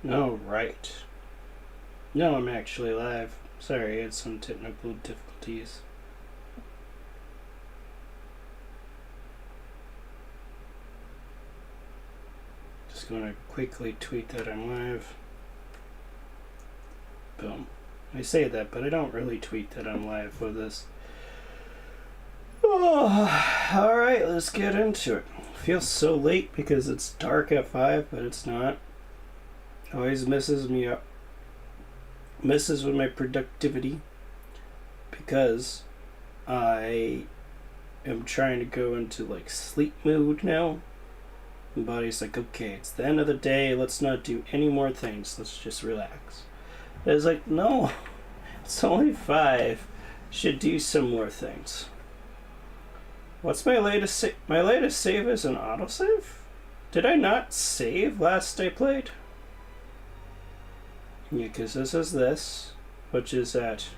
Oh, right. No, I'm actually live. Sorry, I had some technical difficulties. Just gonna quickly tweet that I'm live. Boom. I say that, but I don't really tweet that I'm live with this. Oh, alright, let's get into it. Feels so late because it's dark at 5, but it's not. Always messes me up. Messes with my productivity because I am trying to go into like sleep mode now. My body's like, okay, it's the end of the day, let's not do any more things, let's just relax. I was like, no, it's only 5. Should do some more things. What's my latest my latest save is an autosave? Did I not save last I played? Yeah, because this is this, which is at...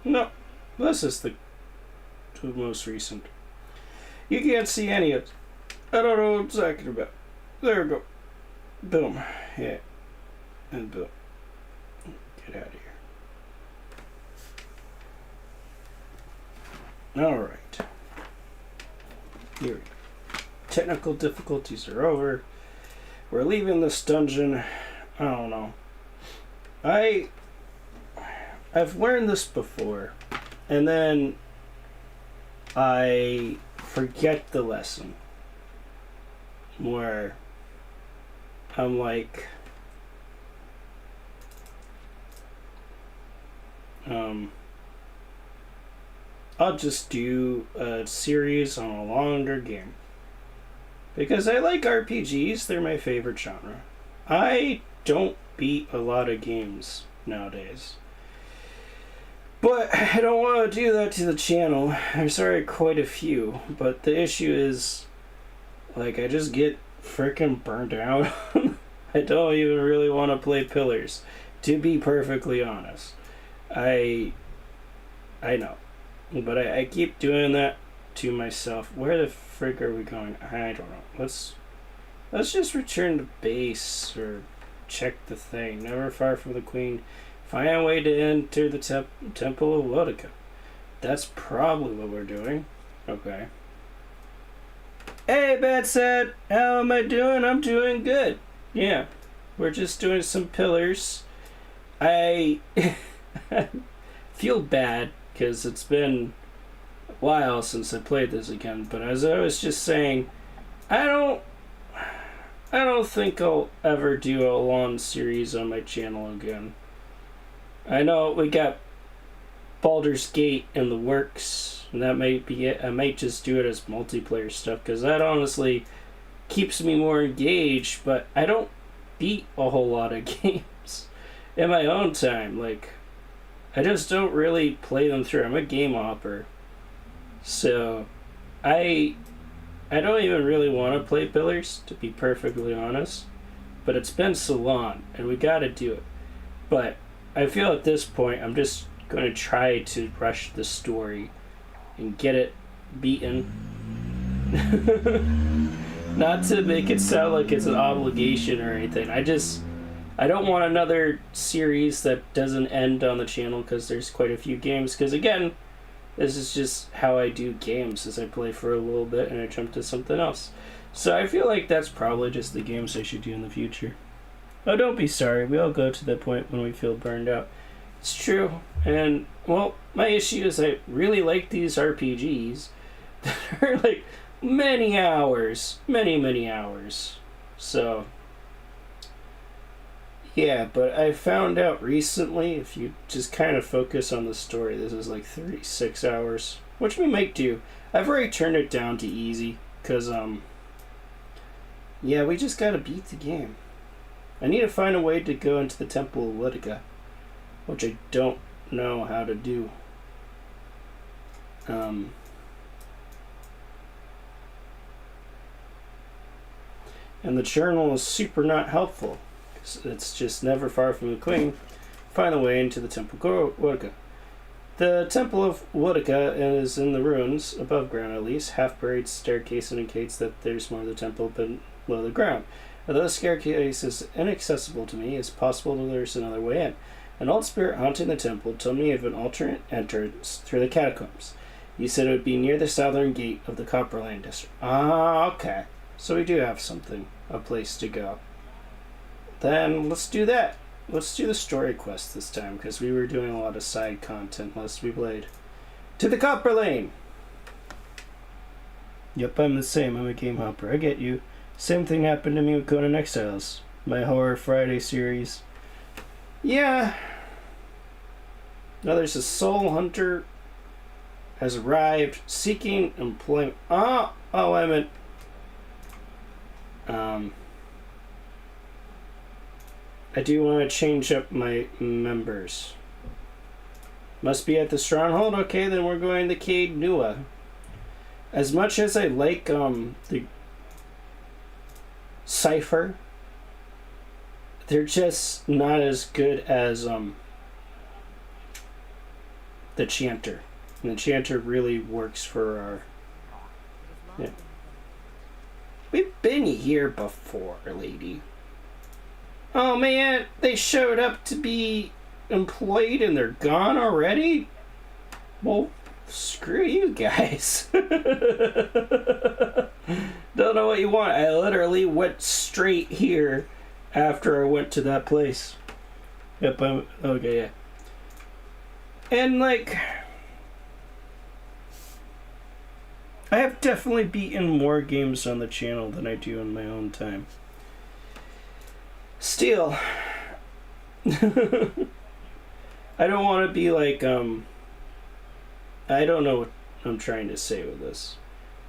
No, this is the most recent. You can't see any of it. I don't know what I'm talking about. There we go. Boom. Yeah. And boom. Get out of here. Alright. Here we go. Technical difficulties are over. We're leaving this dungeon. I don't know. I've learned this before, and then I forget the lesson. Where I'm like, I'll just do a series on a longer game. Because I like RPGs, they're my favorite genre. I don't beat a lot of games nowadays. But I don't want to do that to the channel. I'm sorry, quite a few. But the issue is, like, I just get freaking burnt out. I don't even really want to play Pillars, to be perfectly honest. I know. But I keep doing that to myself. Where the frick are we going? I don't know. Let's just return to base or check the thing. Never far from the queen. Find a way to enter the Temple of Wodica. That's probably what we're doing. Okay. Hey, Bad Sad. How am I doing? I'm doing good. Yeah. We're just doing some pillars. I feel bad because it's been a while since I played this again, but as I was just saying, I don't think I'll ever do a long series on my channel again. I know we got Baldur's Gate in the works, and that might be it. I might just do it as multiplayer stuff, because that honestly keeps me more engaged, but I don't beat a whole lot of games in my own time. Like, I just don't really play them through. I'm a game hopper. So, I don't even really want to play Pillars, to be perfectly honest. But it's been so long, and we gotta do it. But I feel at this point, I'm just going to try to rush the story and get it beaten. Not to make it sound like it's an obligation or anything. I don't want another series that doesn't end on the channel because there's quite a few games. Because again, this is just how I do games, as I play for a little bit and I jump to something else. So I feel like that's probably just the games I should do in the future. Oh, don't be sorry. We all go to the point when we feel burned out. It's true. And, well, my issue is I really like these RPGs that are like many hours. Many hours. So, yeah, but I found out recently, if you just kind of focus on the story, this is like 36 hours, which we might do. I've already turned it down to easy, because, yeah, we just gotta beat the game. I need to find a way to go into the Temple of Wodica, which I don't know how to do. And the journal is super not helpful. It's just never far from the queen. Find a way into the Temple of Wodica. The Temple of Wodika is in the ruins, above ground at least. Half-buried staircase indicates that there's more of the temple below the ground. Although the staircase is inaccessible to me, it's possible that there's another way in. An old spirit haunting the temple told me of an alternate entrance through the catacombs. He said it would be near the southern gate of the Copperlane district. Ah, okay. So we do have something, a place to go. Then let's do that. Let's do the story quest this time, because we were doing a lot of side content last we played. To the Copperlane! Yep, I'm the same. I'm a game hopper. I get you. Same thing happened to me with Conan Exiles, my Horror Friday series. Yeah. Now there's a soul hunter has arrived seeking employment. Oh, I meant... I do want to change up my members. Must be at the stronghold? Okay, then we're going to Caed Nua. As much as I like the Cypher, they're just not as good as the Chanter. And the Chanter really works for our... Yeah. We've been here before, lady. Oh man, they showed up to be employed and they're gone already? Well, screw you guys. Don't know what you want. I literally went straight here after I went to that place. Yep, okay, yeah. And like... I have definitely beaten more games on the channel than I do in my own time. Still, I don't want to be like, I don't know what I'm trying to say with this.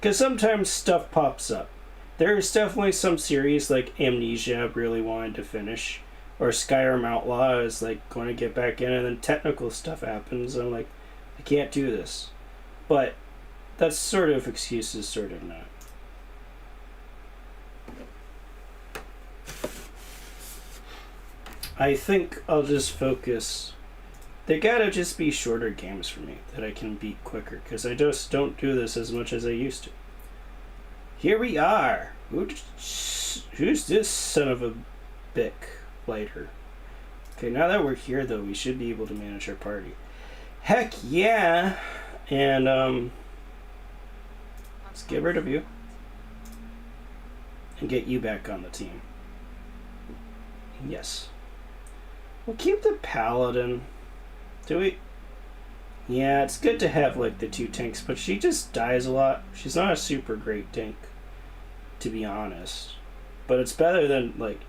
Because sometimes stuff pops up. There's definitely some series like Amnesia I really wanted to finish. Or Skyrim Outlaw is like going to get back in, and then technical stuff happens. I'm like, I can't do this. But that's sort of excuses, sort of not. I think I'll just focus. They gotta just be shorter games for me that I can beat quicker, because I just don't do this as much as I used to. Here we are. Who's this son of a bick later? Okay, now that we're here though, we should be able to manage our party. Heck yeah! And let's get rid of you and get you back on the team. Yes. We'll keep the Paladin. Do we? Yeah, it's good to have like the two tanks, but she just dies a lot. She's not a super great tank, to be honest. But it's better than like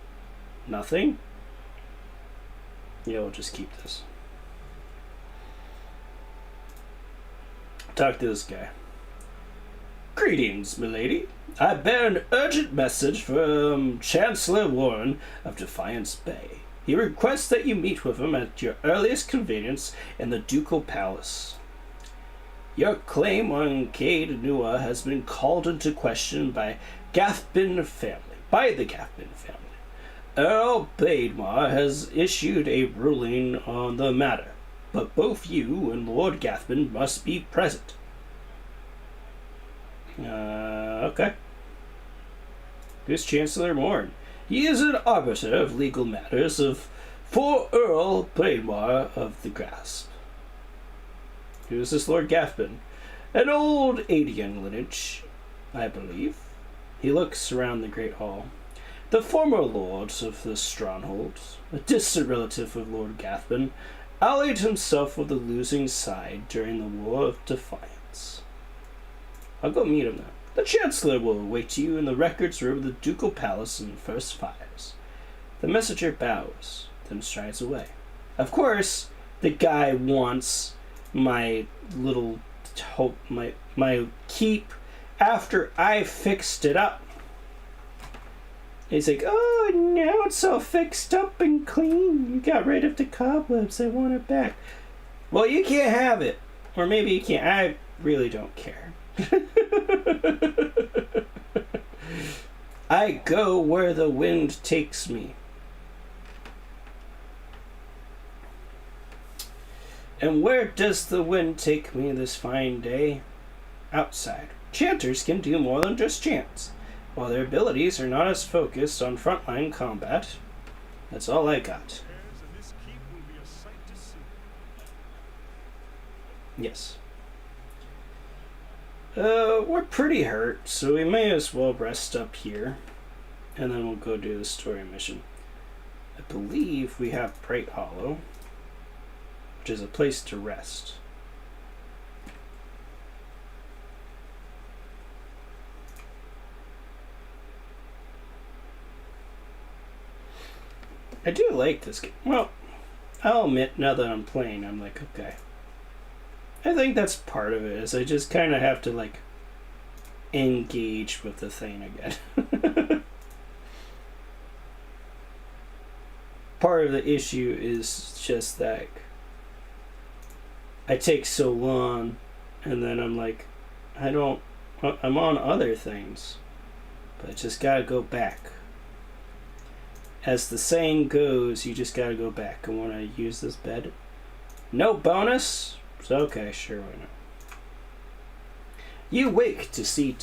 nothing. Yeah, we'll just keep this. Talk to this guy. Greetings, milady. I bear an urgent message from Chancellor Warren of Defiance Bay. He requests that you meet with him at your earliest convenience in the Ducal Palace. Your claim on Caed Nua has been called into question by the Gathbin family. Earl Baidmar has issued a ruling on the matter, but both you and Lord Gathbin must be present. Okay. Who's Chancellor Morn? He is an arbiter of legal matters for Earl Baidmar of the Grasp. Who is this Lord Gathbin? An old Adian lineage, I believe. He looks around the Great Hall. The former lords of the Stronghold, a distant relative of Lord Gathbin, allied himself with the losing side during the War of Defiance. I'll go meet him now. The Chancellor will await you in the records room of the Ducal Palace in First Fires. The messenger bows, then strides away. Of course, the guy wants my little my keep after I fixed it up. He's like, oh, now it's all fixed up and clean. You got rid of the cobwebs. I want it back. Well, you can't have it. Or maybe you can't. I really don't care. I go where the wind takes me. And where does the wind take me this fine day? Outside. Chanters can do more than just chants. While their abilities are not as focused on frontline combat, that's all I got. Yes. We're pretty hurt, so we may as well rest up here. And then we'll go do the story mission. I believe we have Bright Hollow, which is a place to rest. I do like this game. Well, I'll admit, now that I'm playing, I'm like, okay. I think that's part of it, is I just kind of have to, like, engage with the thing again. Part of the issue is just that I take so long, and then I'm like, I'm on other things, but I just gotta go back. As the saying goes, you just gotta go back. I want to use this bed. No bonus? Okay, sure, why not? You wake to see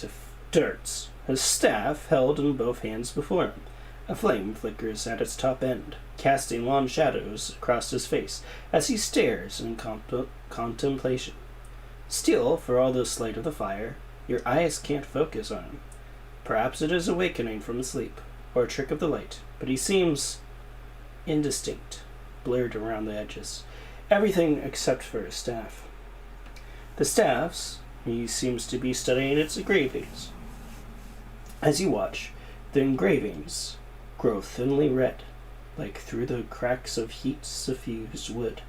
Dirts, his staff held in both hands before him. A flame flickers at its top end, casting long shadows across his face as he stares in contemplation. Still, for all the light of the fire, your eyes can't focus on him. Perhaps it is awakening from sleep, or a trick of the light, but he seems indistinct, blurred around the edges. Everything except for his staff. The staffs, he seems to be studying its engravings. As you watch, the engravings grow thinly red, like through the cracks of heat-suffused wood.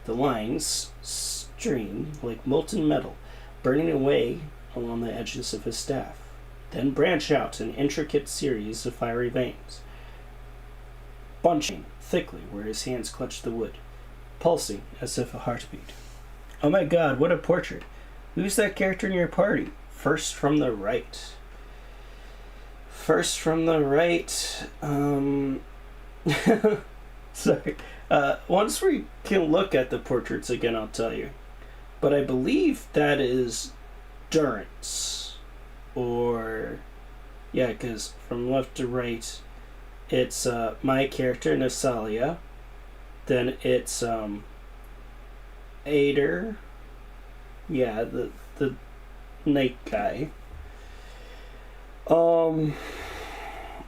The lines stream like molten metal, burning away along the edges of his staff, then branch out in intricate series of fiery veins, bunching thickly where his hands clutch the wood, pulsing as if a heartbeat. Oh my god, what a portrait! Who's that character in your party? First from the right. First from the right. Sorry. Once we can look at the portraits again, I'll tell you. But I believe that is Durance. Or, yeah, because from left to right, it's my character, Nasalia. Then it's Ader. Yeah, the knight guy.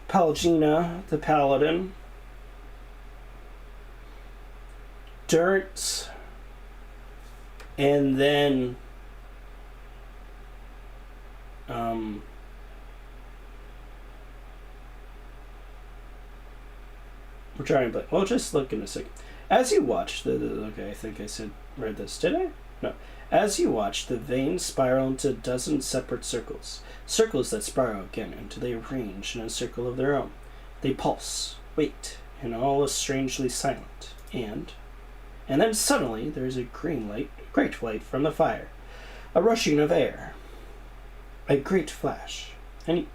Palgina, the paladin. Dirt. And then we're trying to, well, just look in a second. As you watch okay, I think I read this, did I? No. As you watch, the veins spiral into a dozen separate circles. Circles that spiral again until they arrange in a circle of their own. They pulse, wait, and all is strangely silent. And then suddenly there is a great light from the fire. A rushing of air. A great flash. And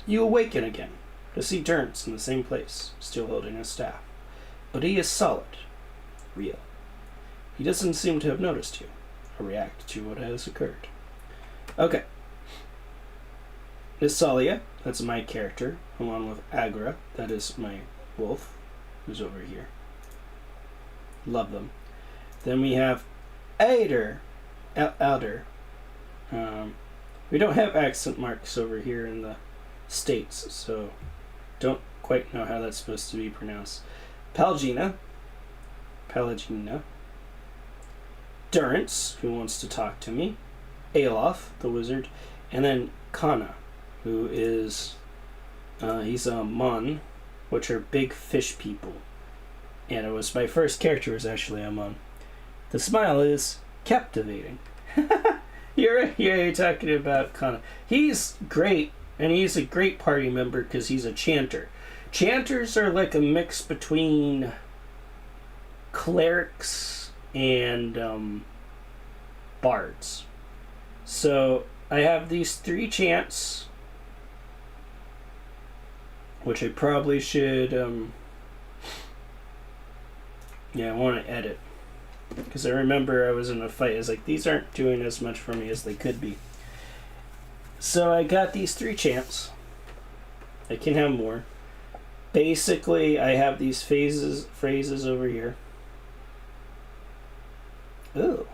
you awaken again to see Durance in the same place, still holding his staff. But he is solid. Real. He doesn't seem to have noticed you, or react to what has occurred. Okay. Isalia, that's my character, along with Agra, that is my wolf, who's over here. Love them. Then we have Ader. Elder. We don't have accent marks over here in the States, so don't quite know how that's supposed to be pronounced. Palgina. Durance, who wants to talk to me. Alof, the wizard. And then Kana, who is, he's a Mun, which are big fish people. And it was my first character was actually a Mun. The smile is captivating. You're talking about Kana. He's great, and he's a great party member because he's a chanter. Chanters are like a mix between clerics and bards. So I have these 3 chants, which I probably should, I want to edit. Because I remember I was in a fight. I was like, these aren't doing as much for me as they could be. So I got these 3 champs. I can have more. Basically, I have these phrases over here. Ooh,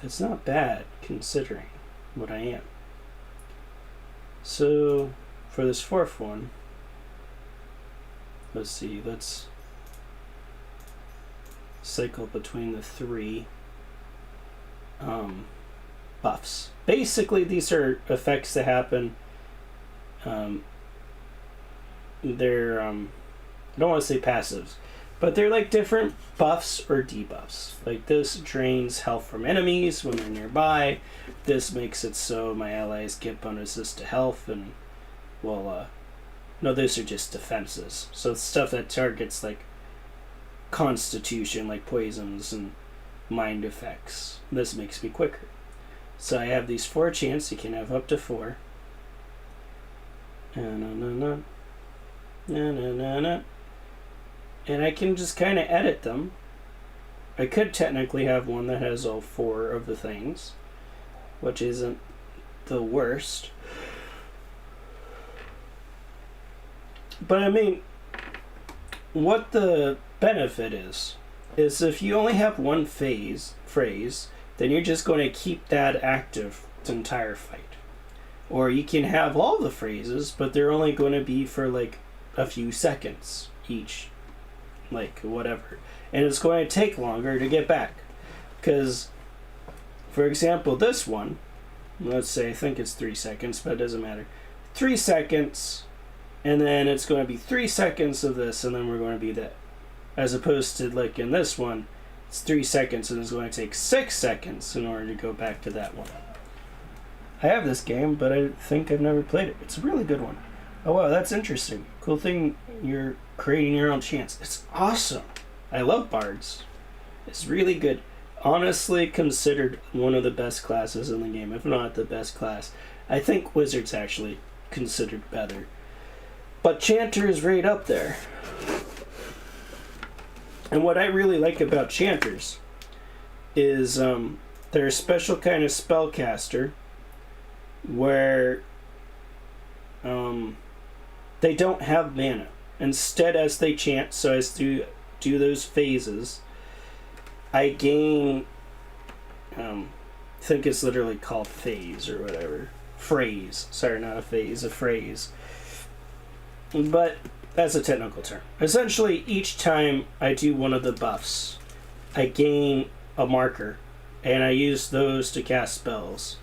that's not bad considering what I am. So, for this 4th one, let's see, let's cycle between the 3 buffs. Basically, these are effects that happen. They're I don't want to say passives, but they're like different buffs or debuffs. Like this drains health from enemies when they're nearby. This makes it so my allies get bonuses to health, and well, no, those are just defenses. So it's stuff that targets like constitution, like poisons and mind effects. This makes me quicker. So I have these 4 chants. You can have up to 4. And I can just kind of edit them. I could technically have one that has all 4 of the things, which isn't the worst. But I mean, what the benefit is if you only have one phrase, then you're just going to keep that active the entire fight. Or you can have all the phrases, but they're only going to be for like a few seconds each. Like whatever. And it's going to take longer to get back. Because, for example, this one, let's say, I think it's 3 seconds, but it doesn't matter. 3 seconds, and then it's going to be 3 seconds of this, and then we're going to be that. As opposed to, like, in this one, it's 3 seconds, and it's going to take 6 seconds in order to go back to that one. I have this game, but I think I've never played it. It's a really good one. Oh, wow, that's interesting. Cool thing, you're creating your own chants. It's awesome. I love bards. It's really good. Honestly considered one of the best classes in the game, if not the best class. I think wizard's actually considered better. But chanter is right up there. And what I really like about chanters is they're a special kind of spellcaster where they don't have mana. Instead, as they chant, so as to do those phases, I gain, I think it's literally called phase or whatever. Phrase. Sorry, not a phase, a phrase. But that's a technical term. Essentially, each time I do one of the buffs, I gain a marker, and I use those to cast spells.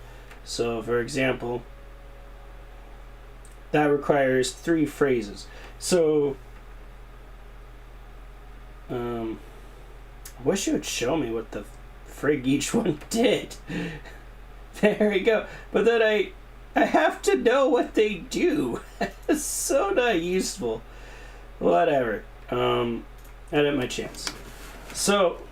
So, for example, that requires 3 phrases. So, I wish you would show me what the frig each one did. There we go. But then I have to know what they do. It's so not useful. Whatever. Edit my chance. So,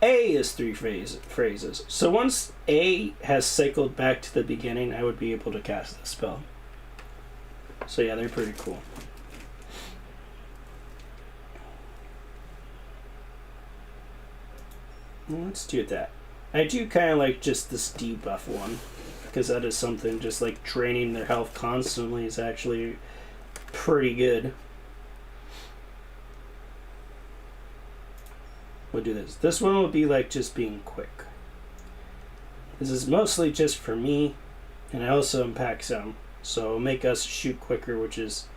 A is 3 phrases. So once A has cycled back to the beginning, I would be able to cast the spell. So yeah, they're pretty cool. Let's do that. I do kind of like just this debuff one, because that is something just like draining their health constantly is actually pretty good. We'll do this. This one will be like just being quick. This is mostly just for me, and I also impact some, so it'll make us shoot quicker, which is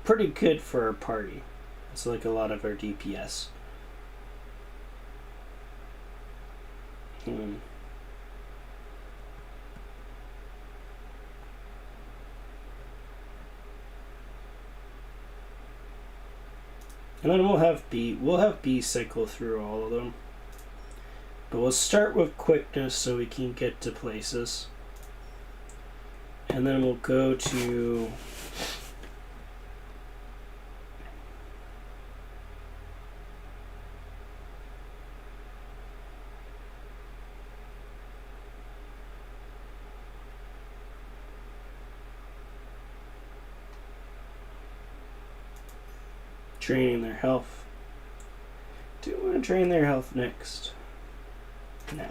pretty good for our party. It's like a lot of our DPS. And then we'll have B cycle through all of them. But we'll start with quickness so we can get to places. And then we'll go to draining their health. Doing to drain their health next? Nah.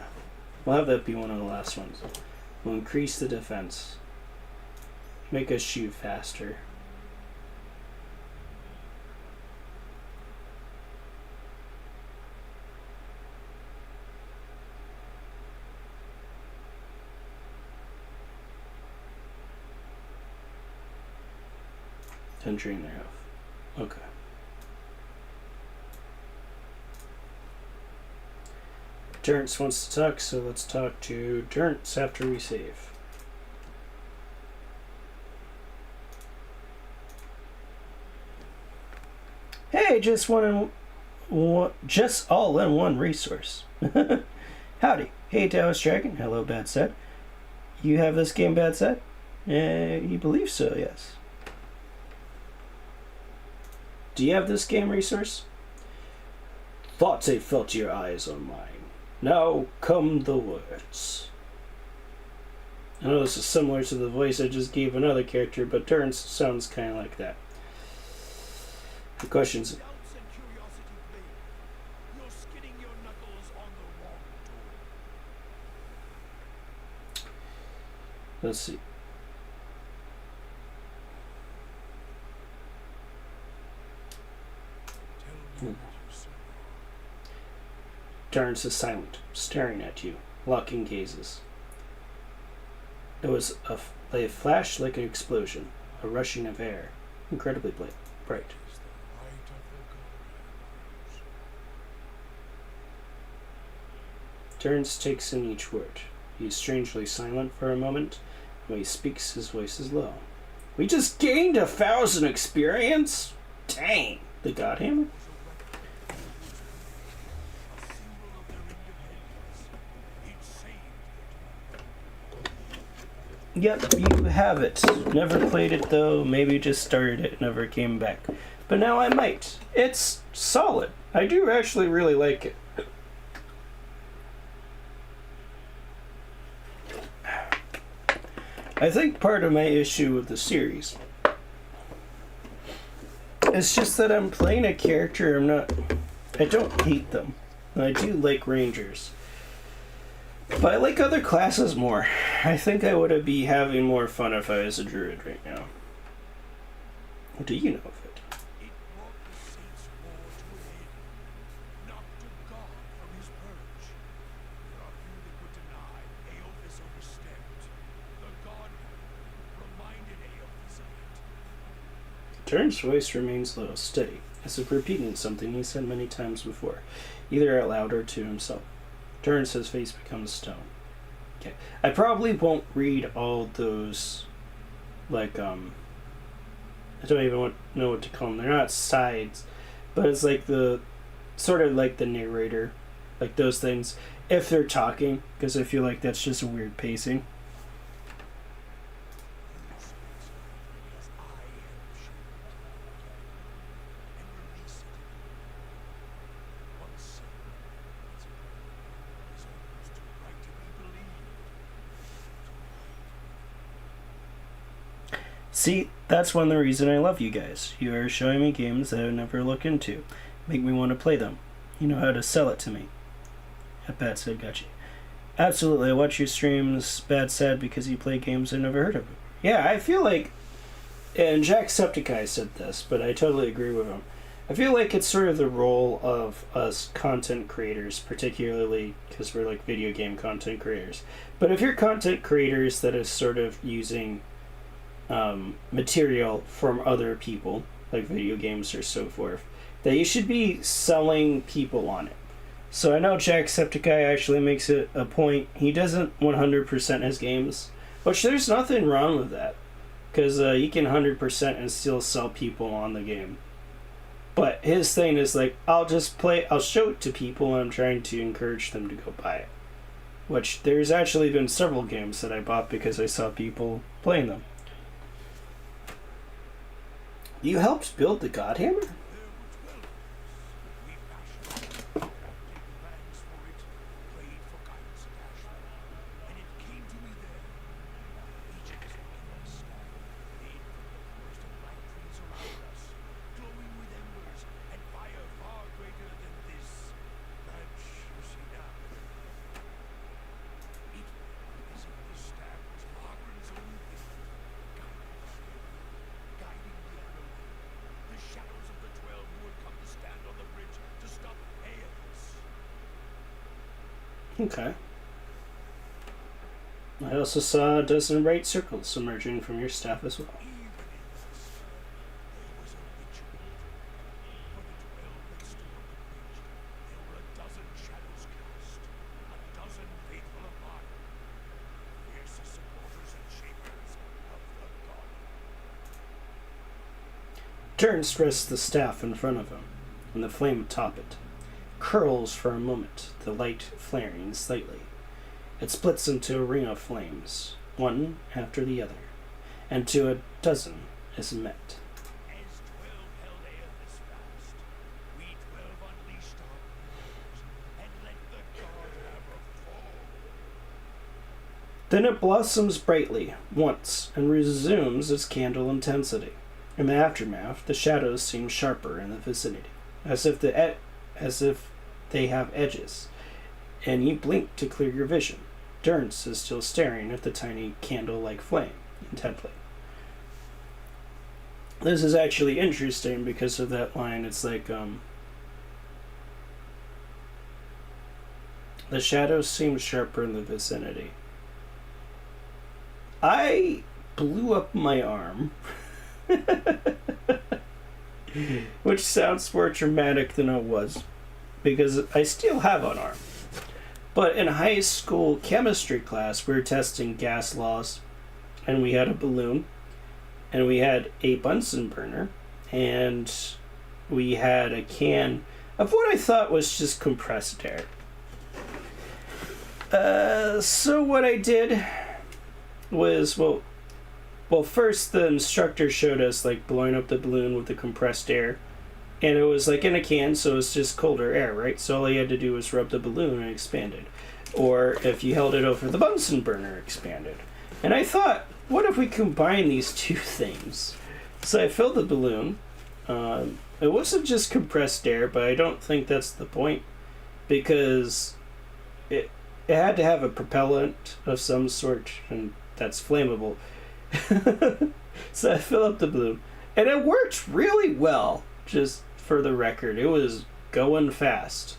We'll have that be one of the last ones. We'll increase the defense. Make us shoot faster. Drain their health. Okay. Durance wants to talk, so let's talk to Durance after we save. Hey, just all in one resource. Howdy. Hey, Taoist Dragon. Hello, Bad Set. You have this game, Bad Set? You believe so, yes. Do you have this game resource? Thoughts I felt your eyes on mine. Now come the words. I know this is similar to the voice I just gave another character, but Durance sounds kind of like that. The questions. Let's see. Durance is silent, staring at you, locking gazes. It was a flash like an explosion, a rushing of air, incredibly bright. Durance takes in each word. He is strangely silent for a moment. When he speaks, his voice is low. We just gained 1,000 experience? Dang! The Godhammer? Yep, you have it. Never played it though, maybe just started it, never came back. But now I might. It's solid. I do actually really like it. I think part of my issue with the series is just that I'm playing a character I don't hate them. I do like Rangers. But I like other classes more. I think I would be having more fun if I was a druid right now. What do you know of it? Durance's voice remains low, steady, as if repeating something he said many times before, either out loud or to himself. Durance's face becomes stone. Okay. I probably won't read all those, I don't even know what to call them. They're not sides, but it's like sort of like the narrator, like those things, if they're talking, because I feel like that's just a weird pacing. See, that's one of the reasons I love you guys. You are showing me games that I would never look into. Make me want to play them. You know how to sell it to me. Bad Sad got you. Absolutely, I watch your streams, Bad Sad, because you play games I've never heard of. Yeah, I feel like, and Jacksepticeye said this, but I totally agree with him. I feel like it's sort of the role of us content creators, particularly because we're like video game content creators. But if you're content creators that is sort of using material from other people, like video games or so forth, that you should be selling people on it. So I know Jacksepticeye actually makes it a point. He doesn't 100% his games, which there's nothing wrong with that, because you can 100% and still sell people on the game. But his thing is like, I'll show it to people and I'm trying to encourage them to go buy it. Which there's actually been several games that I bought because I saw people playing them. You helped build the Godhammer? Okay. I also saw a dozen bright circles emerging from your staff as well. Turns rests the staff in front of him, and the flame atop it curls for a moment, the light flaring slightly. It splits into a ring of flames, one after the other, and to a dozen is met. Then it blossoms brightly once and resumes its candle intensity. In the aftermath, the shadows seem sharper in the vicinity, as if they have edges, and you blink to clear your vision. Durance is still staring at the tiny candle-like flame intently. This is actually interesting because of that line. It's like, the shadows seem sharper in the vicinity. I blew up my arm. Which sounds more dramatic than it was, because I still have an arm. But in high school chemistry class, we were testing gas laws, and we had a balloon, and we had a Bunsen burner, and we had a can of what I thought was just compressed air. So what I did was, well, first the instructor showed us like blowing up the balloon with the compressed air, and it was like in a can, so it's just colder air, right? So all you had to do was rub the balloon and it expanded. Or if you held it over the Bunsen burner, it expanded. And I thought, what if we combine these two things? So I filled the balloon. It wasn't just compressed air, but I don't think that's the point, because it had to have a propellant of some sort, and that's flammable. So I fill up the balloon, and it worked really well. Just for the record, it was going fast,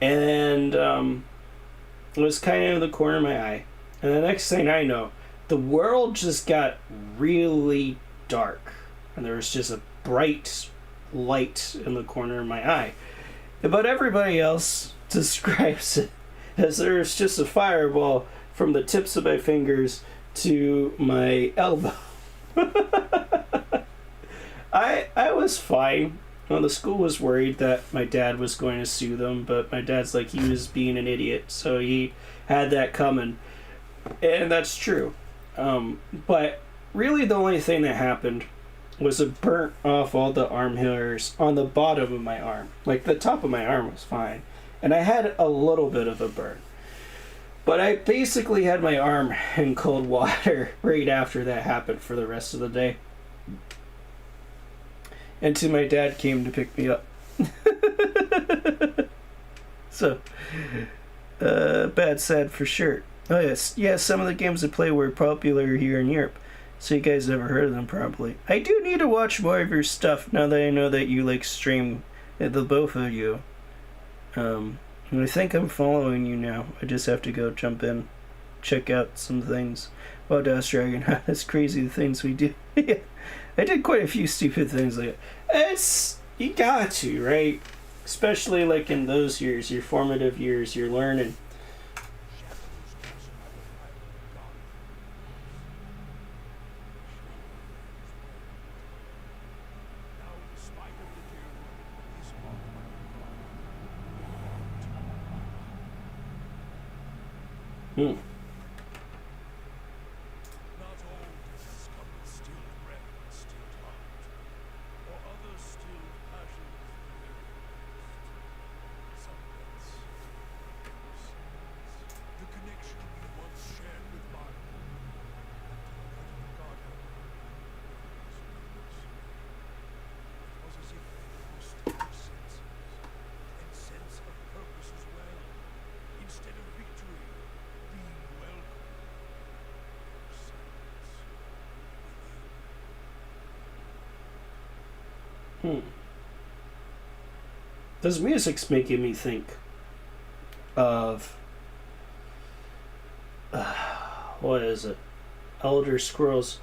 and it was kind of in the corner of my eye. And the next thing I know, the world just got really dark, and there was just a bright light in the corner of my eye. But everybody else describes it as there's just a fireball from the tips of my fingers to my elbow. I was fine. Well, the school was worried that my dad was going to sue them, but my dad's like, he was being an idiot, so he had that coming. And that's true. But really the only thing that happened was it burnt off all the arm hairs on the bottom of my arm. Like, the top of my arm was fine, and I had a little bit of a burn. But I basically had my arm in cold water right after that happened for the rest of the day. Until my dad came to pick me up. So, bad sad for sure. Oh yes, yeah, some of the games I play were popular here in Europe, so you guys never heard of them probably. I do need to watch more of your stuff now that I know that you like stream, the both of you. And I think I'm following you now. I just have to go jump in, check out some things. Wow, Dash Dragon, that's crazy the things we do. Yeah, I did quite a few stupid things like that. It's, you got to, right? Especially like in those years, your formative years, you're learning. Hmm. This music's making me think of what is it? Elder Scrolls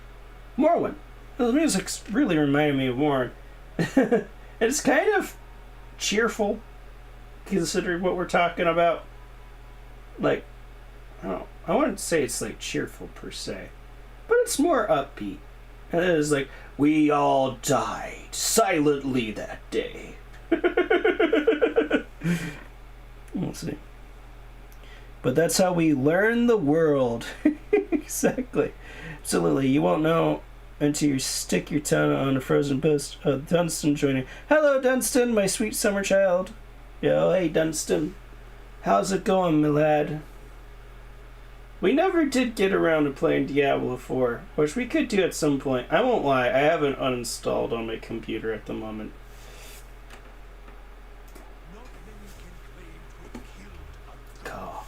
Morrowind. The music's really reminded me of Morrowind. It's kind of cheerful, considering what we're talking about. Like, I wouldn't say it's like cheerful per se, but it's more upbeat. And it is like, we all died silently that day. Let's see. But that's how we learn the world. Exactly. Absolutely. You won't know until you stick your tongue on a frozen post. Oh, Dunstan joining. Hello, Dunstan, my sweet summer child. Yo, hey, Dunstan. How's it going, my lad? We never did get around to playing Diablo 4, which we could do at some point. I won't lie, I haven't uninstalled on my computer at the moment. God.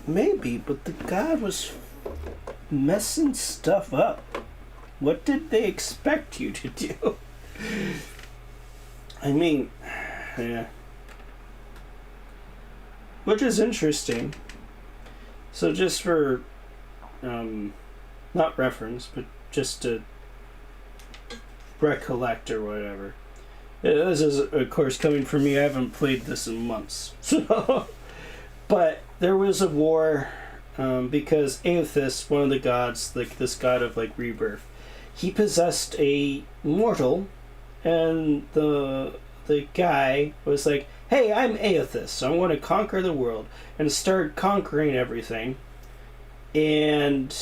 Maybe, but the god was messing stuff up. What did they expect you to do? I mean, yeah. Which is interesting. So just for, not reference, but just to recollect or whatever. This is, of course, coming from me. I haven't played this in months. So, but there was a war because Aethys, one of the gods, like this god of like rebirth, he possessed a mortal, and the guy was like, "Hey, I'm Aethys, so I want to conquer the world," and start conquering everything. And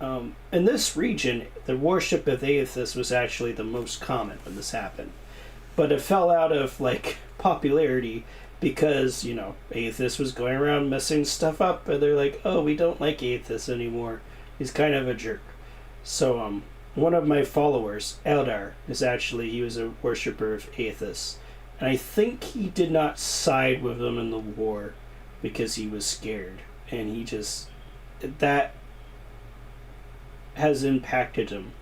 in this region, the worship of Aethys was actually the most common when this happened, but it fell out of like popularity. Because, you know, Aethys was going around messing stuff up, and they're like, oh, we don't like Aethys anymore. He's kind of a jerk. So, one of my followers, Eldar, he was a worshipper of Aethys. And I think he did not side with them in the war because he was scared. And he just, that has impacted him.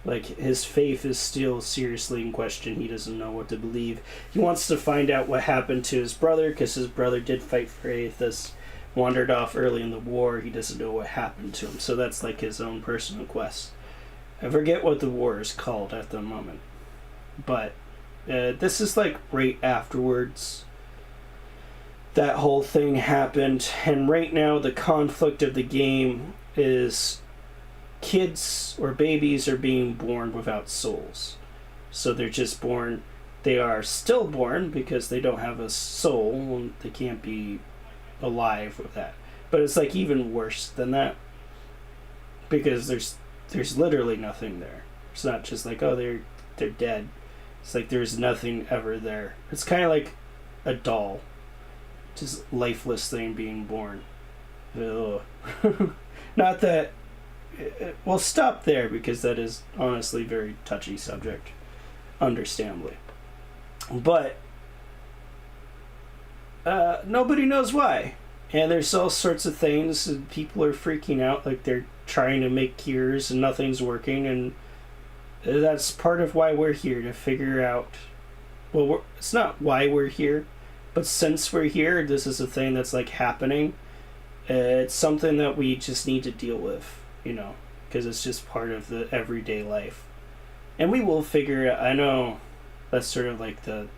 Like, his faith is still seriously in question. He doesn't know what to believe. He wants to find out what happened to his brother, because his brother did fight for Aethys, wandered off early in the war. He doesn't know what happened to him. So that's like his own personal quest. I forget what the war is called at the moment. But this is like right afterwards that whole thing happened. And right now the conflict of the game is kids or babies are being born without souls. So they're just born. They are stillborn because they don't have a soul and they can't be alive with that. But it's like even worse than that, because there's literally nothing there. It's not just like, oh, they're dead. It's like there's nothing ever there. It's kind of like a doll, just lifeless thing being born. Ugh. Not that. We'll stop there because that is honestly a very touchy subject, understandably. But nobody knows why. And there's all sorts of things, and people are freaking out like they're trying to make cures and nothing's working. And that's part of why we're here, to figure out... Well, it's not why we're here, but since we're here, this is a thing that's like happening. It's something that we just need to deal with. You know, because it's just part of the everyday life. And we will figure it out. I know that's sort of like the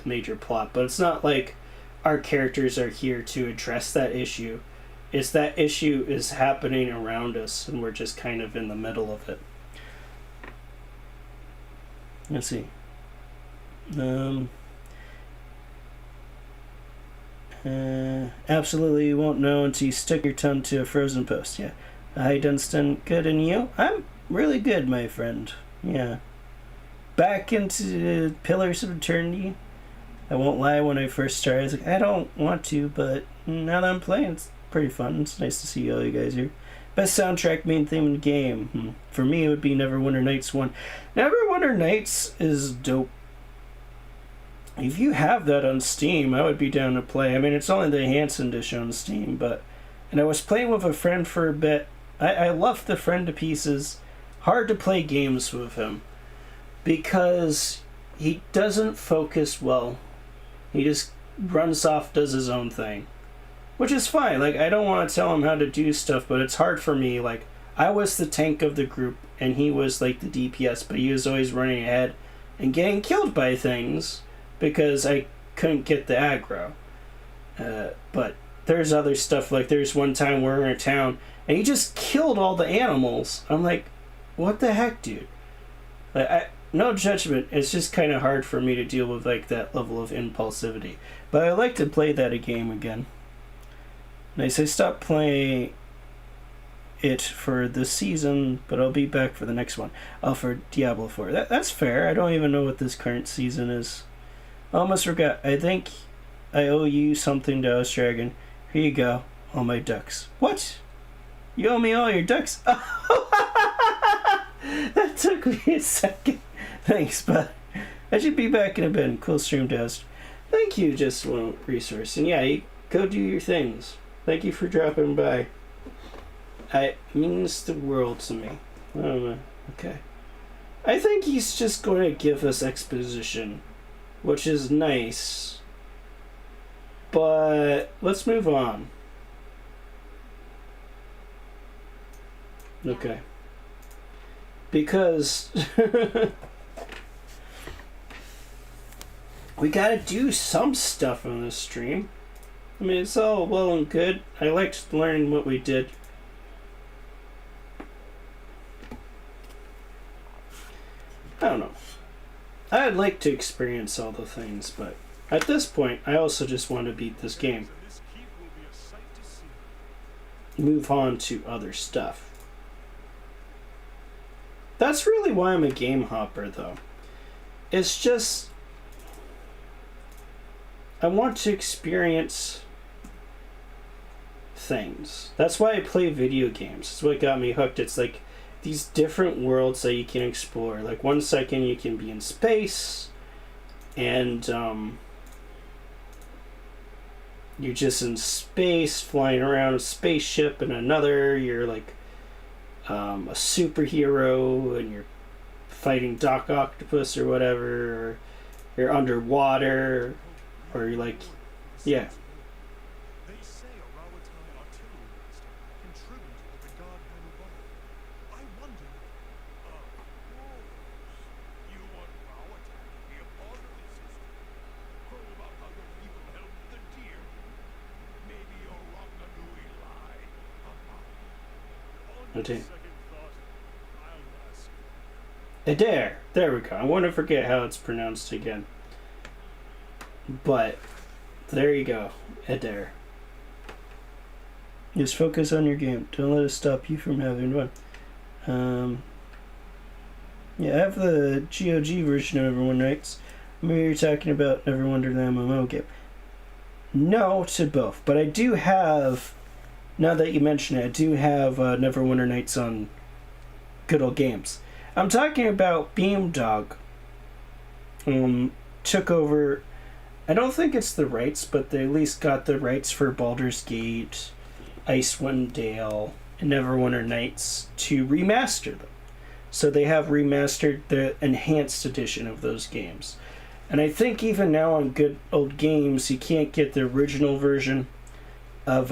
major plot, but it's not like our characters are here to address that issue. It's that issue is happening around us, and we're just kind of in the middle of it. Let's see. Absolutely you won't know until you stick your tongue to a frozen post. Yeah. Hi, Dunstan. Good, and you? I'm really good, my friend. Yeah. Back into Pillars of Eternity. I won't lie, when I first started, I was like, I don't want to, but now that I'm playing, it's pretty fun. It's nice to see all you guys here. Best soundtrack, main theme in the game. For me, it would be Neverwinter Nights 1. Neverwinter Nights is dope. If you have that on Steam, I would be down to play. I mean, it's only the enhanced edition on Steam, but... And I was playing with a friend for a bit. I love the friend to pieces. Hard to play games with him. Because he doesn't focus well. He just runs off, does his own thing. Which is fine. Like, I don't want to tell him how to do stuff, but it's hard for me. Like, I was the tank of the group, and he was, like, the DPS, but he was always running ahead and getting killed by things because I couldn't get the aggro. But there's other stuff. Like, there's one time we're in a town, and he just killed all the animals. I'm like, what the heck, dude? Like, no judgment. It's just kind of hard for me to deal with, like, that level of impulsivity. But I like to play that game again. Nice. I stopped playing it for this season, but I'll be back for the next one. Oh, for Diablo 4. That's fair. I don't even know what this current season is. I almost forgot. I think I owe you something to House Dragon. Here you go. All my ducks. What? You owe me all your ducks? That took me a second. Thanks, bud. I should be back in a bit. Cool stream, Dust. Thank you, Just One Resource. And yeah, you go do your things. Thank you for dropping by. It means the world to me. I don't know. Okay. I think he's just going to give us exposition, which is nice. But let's move on. Okay. Because we gotta do some stuff on this stream. I mean, it's all well and good. I liked learning what we did. I don't know. I'd like to experience all the things, but at this point, I also just want to beat this game. Move on to other stuff. That's really why I'm a game hopper, though. It's just... I want to experience things. That's why I play video games. It's what got me hooked. It's like these different worlds that you can explore. Like 1 second you can be in space, and you're just in space flying around a spaceship, and another you're like a superhero and you're fighting Doc Octopus or whatever, or you're underwater, or you're like, yeah. They say Arawatai artillery contributed to the god Hanuman. I wonder, of course, you want Arawatai to be a part of the system. Heard about how your people helped the deer. Maybe your Ranganui lied. On Okay. second thought, I'll ask. Adair. There we go. I want to forget how it's pronounced again. But there you go. Adair. Just focus on your game. Don't let it stop you from having fun. Yeah, I have the GOG version of Neverwinter Nights. Maybe you're talking about Neverwinter the MMO game. No to both. But I do have, now that you mention it, I do have Neverwinter Nights on Good Old Games. I'm talking about Beamdog. Took over, I don't think it's the rights, but they at least got the rights for Baldur's Gate, Icewind Dale, and Neverwinter Nights to remaster them. So they have remastered the enhanced edition of those games. And I think even now on Good Old Games, you can't get the original version of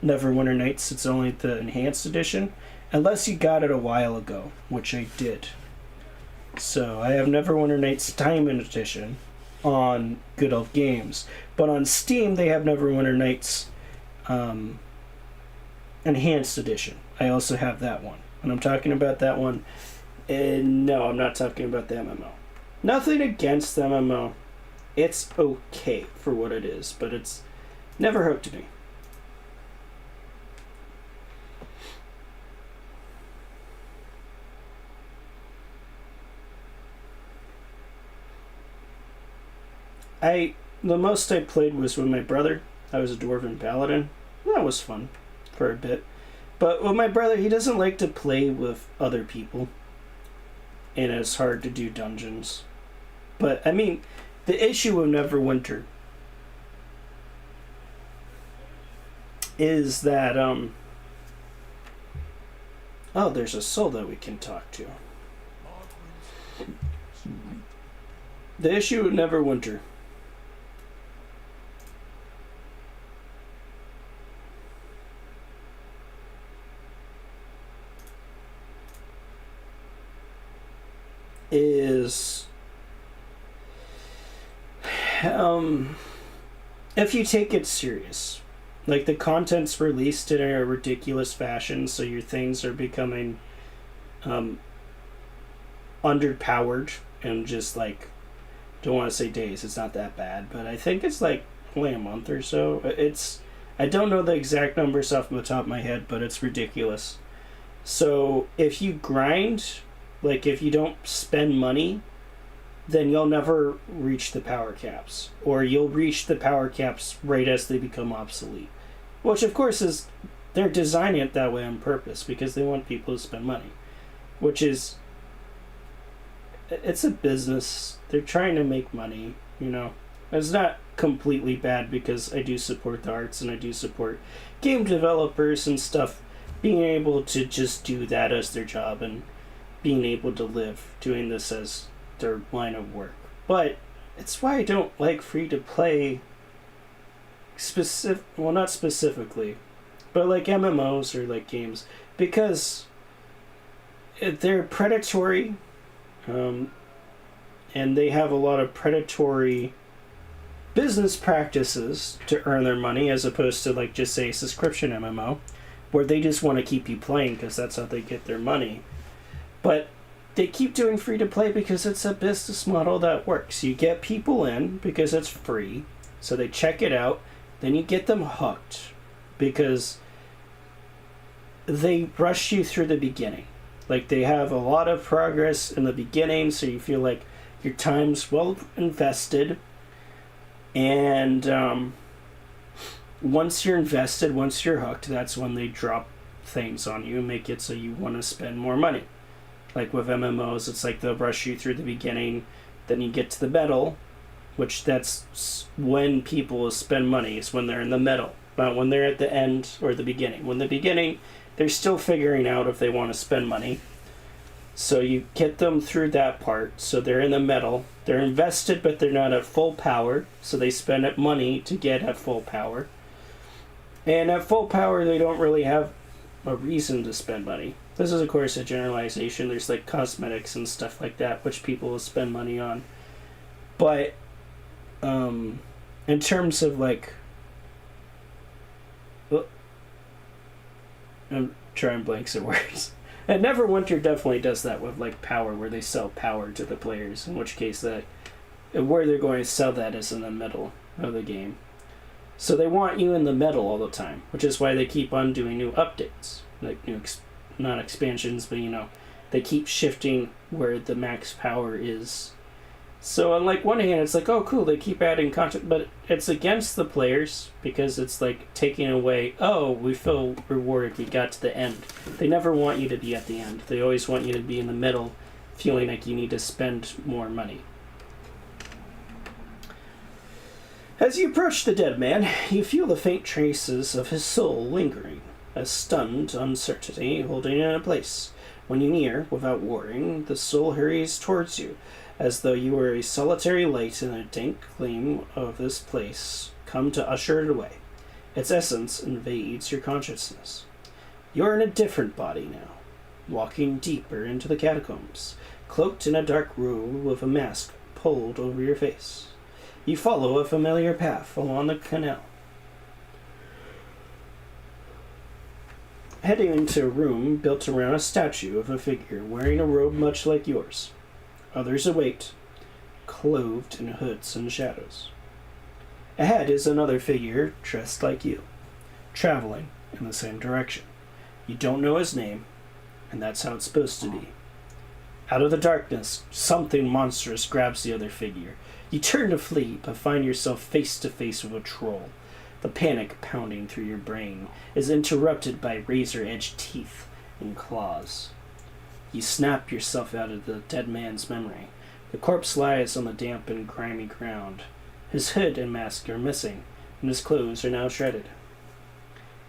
Neverwinter Nights. It's only the enhanced edition. Unless you got it a while ago, which I did. So I have Neverwinter Nights Diamond Edition on Good Old Games. But on Steam, they have Neverwinter Nights Enhanced Edition. I also have that one. And I'm talking about that one. No, I'm not talking about the MMO. Nothing against the MMO. It's okay for what it is, but it's never hooked me. The most I played was with my brother. I was a Dwarven Paladin. That was fun for a bit. But with my brother, he doesn't like to play with other people. And it's hard to do dungeons. But, I mean, The issue of Neverwinter is that oh, there's a soul that we can talk to. The issue of Neverwinter is if you take it serious, like the content's released in a ridiculous fashion, so your things are becoming underpowered and just like, don't want to say days, it's not that bad, but I think it's like only a month or so. I don't know the exact numbers off the top of my head, but it's ridiculous. So if you grind, like if you don't spend money, then you'll never reach the power caps, or you'll reach the power caps right as they become obsolete, which of course is, they're designing it that way on purpose because they want people to spend money, which is, it's a business. They're trying to make money, you know. It's not completely bad because I do support the arts and I do support game developers and stuff being able to just do that as their job and being able to live doing this as their line of work. But it's why I don't like free-to-play well, not specifically, but like MMOs or like games, because they're predatory, and they have a lot of predatory business practices to earn their money, as opposed to like just say a subscription MMO where they just want to keep you playing because that's how they get their money. But they keep doing free to play because it's a business model that works. You get people in because it's free, so they check it out, then you get them hooked because they rush you through the beginning. Like, they have a lot of progress in the beginning, so you feel like your time's well invested. And once you're invested, once you're hooked, that's when they drop things on you and make it so you want to spend more money. Like with MMOs, it's like they'll rush you through the beginning, then you get to the middle, which that's when people spend money, is when they're in the middle, not when they're at the end or the beginning. When the beginning, they're still figuring out if they want to spend money. So you get them through that part, so they're in the middle. They're invested, but they're not at full power, so they spend money to get at full power. And at full power, they don't really have a reason to spend money. This is, of course, a generalization. There's like cosmetics and stuff like that, which people will spend money on. But in terms of like, well, I'm trying blanks of words. And Neverwinter definitely does that with like power, where they sell power to the players. In which case, that where they're going to sell that is in the middle of the game. So they want you in the middle all the time, which is why they keep on doing new updates, like new not expansions, but you know, they keep shifting where the max power is. So on like one hand, it's like, oh cool, they keep adding content, but it's against the players because it's like taking away, oh, we feel rewarded, we got to the end. They never want you to be at the end. They always want you to be in the middle, feeling like you need to spend more money. As you approach the dead man, you feel the faint traces of his soul lingering, a stunned uncertainty holding it in place. When you near, without warning, the soul hurries towards you, as though you were a solitary light in a dank gleam of this place, come to usher it away. Its essence invades your consciousness. You are in a different body now, walking deeper into the catacombs, cloaked in a dark robe with a mask pulled over your face. You follow a familiar path along the canal, heading into a room built around a statue of a figure wearing a robe much like yours. Others await, clothed in hoods and shadows. Ahead is another figure dressed like you, traveling in the same direction. You don't know his name, and that's how it's supposed to be. Out of the darkness, something monstrous grabs the other figure. You turn to flee, but find yourself face to face with a troll. The panic pounding through your brain is interrupted by razor-edged teeth and claws. You snap yourself out of the dead man's memory, The corpse lies on the damp and grimy ground. His hood and mask are missing, and his clothes are now shredded.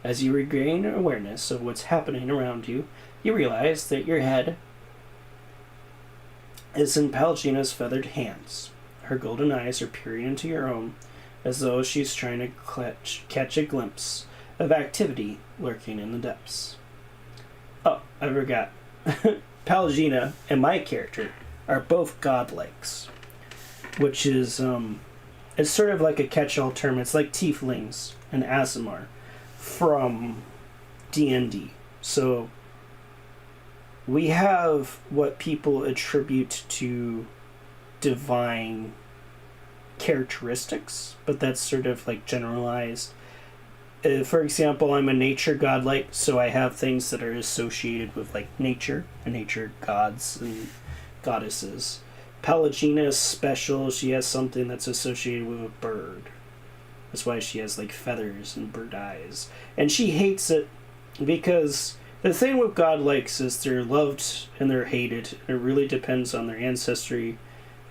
As you regain awareness of what's happening around you, you realize that your head is in Palgina's feathered hands. Her golden eyes are peering into your own, as though she's trying to catch a glimpse of activity lurking in the depths. Oh, I forgot. Palgina and my character are both godlikes, which is it's sort of like a catch-all term. It's like tieflings and Aasimar from D&D. So we have what people attribute to divine characteristics, but that's sort of like generalized. For example, I'm a nature godlike, so I have things that are associated with like nature and nature gods and goddesses. Palgina is special. She has something that's associated with a bird. That's why she has like feathers and bird eyes. And she hates it because the thing with godlikes is they're loved and they're hated. It really depends on their ancestry.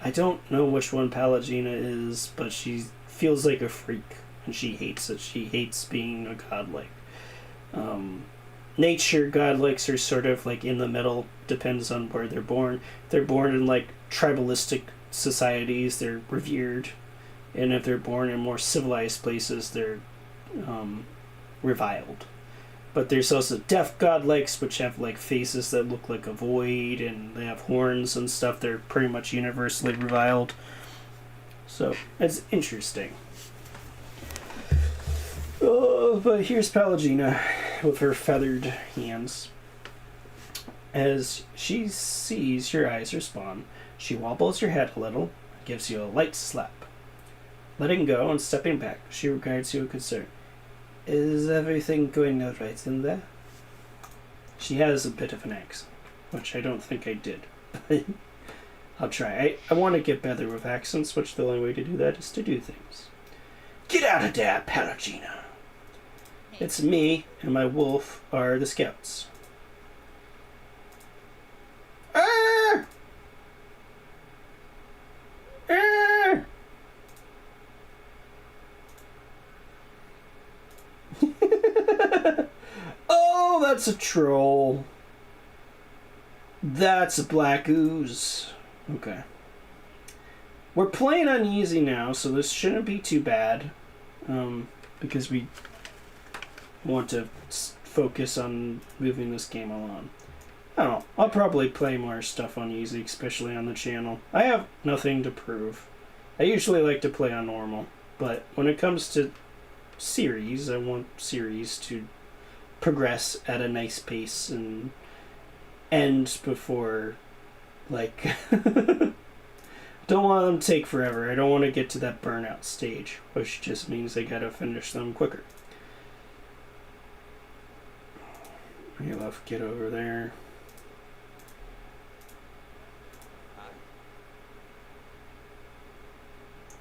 I don't know which one Palgina is, but she feels like a freak. And she hates it. She hates being a godlike. Nature godlikes are sort of like in the middle. Depends on where they're born. They're born in like tribalistic societies. They're revered. And if they're born in more civilized places, they're reviled. But there's also deaf godlikes, which have like faces that look like a void, and they have horns and stuff. They're pretty much universally reviled. So it's interesting. Oh, but here's Palgina with her feathered hands. As she sees your eyes respond, she wobbles her head a little and gives you a light slap. Letting go and stepping back, she regards you with concern. Is everything going all right in there? She has a bit of an accent, which I don't think I did. I'll try. I want to get better with accents, which the only way to do that is to do things. Get out of there, Palgina! It's me and my wolf are the scouts. Arr! Arr! Oh, that's a troll. That's a black ooze. Okay. We're playing on easy now, so this shouldn't be too bad. Because we want to focus on moving this game along. I don't know. I'll probably play more stuff on easy, especially on the channel. I have nothing to prove. I usually like to play on normal, but when it comes to series, I want series to progress at a nice pace and end before, like, don't want them to take forever. I don't want to get to that burnout stage, which just means I gotta finish them quicker. You'll have to get over there.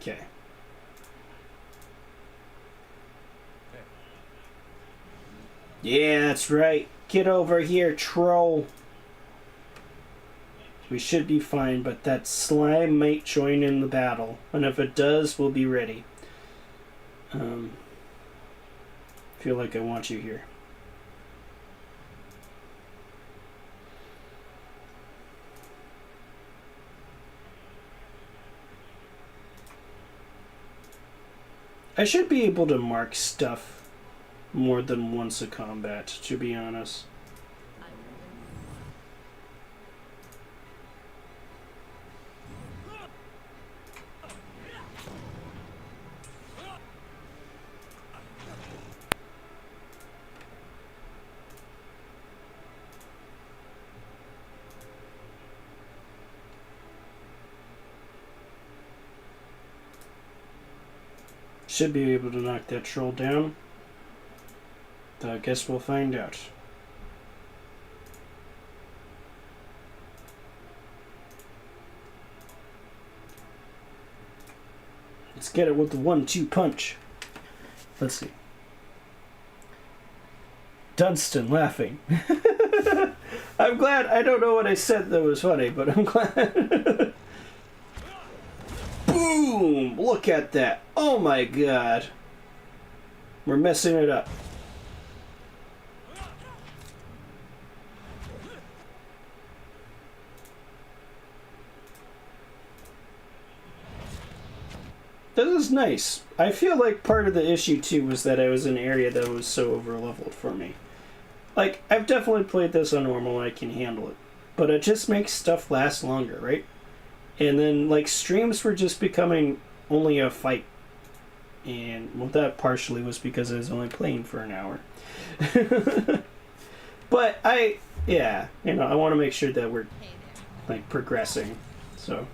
Okay. Yeah, that's right. Get over here, troll. We should be fine, but that slime might join in the battle. And if it does, we'll be ready. Feel like I want you here. I should be able to mark stuff more than once a combat, to be honest. Should be able to knock that troll down. Though I guess we'll find out. Let's get it with the 1-2 punch. Let's see. Dunstan laughing. I'm glad. I don't know what I said that was funny, but I'm glad. Boom! Look at that. Oh my god. We're messing it up. This is nice. I feel like part of the issue too was that I was in an area that was so over leveled for me. Like, I've definitely played this on normal and I can handle it. But it just makes stuff last longer, right? And then, like, streams were just becoming only a fight. And, well, that partially was because I was only playing for an hour. But yeah, you know, I want to make sure that we're, like, progressing. So...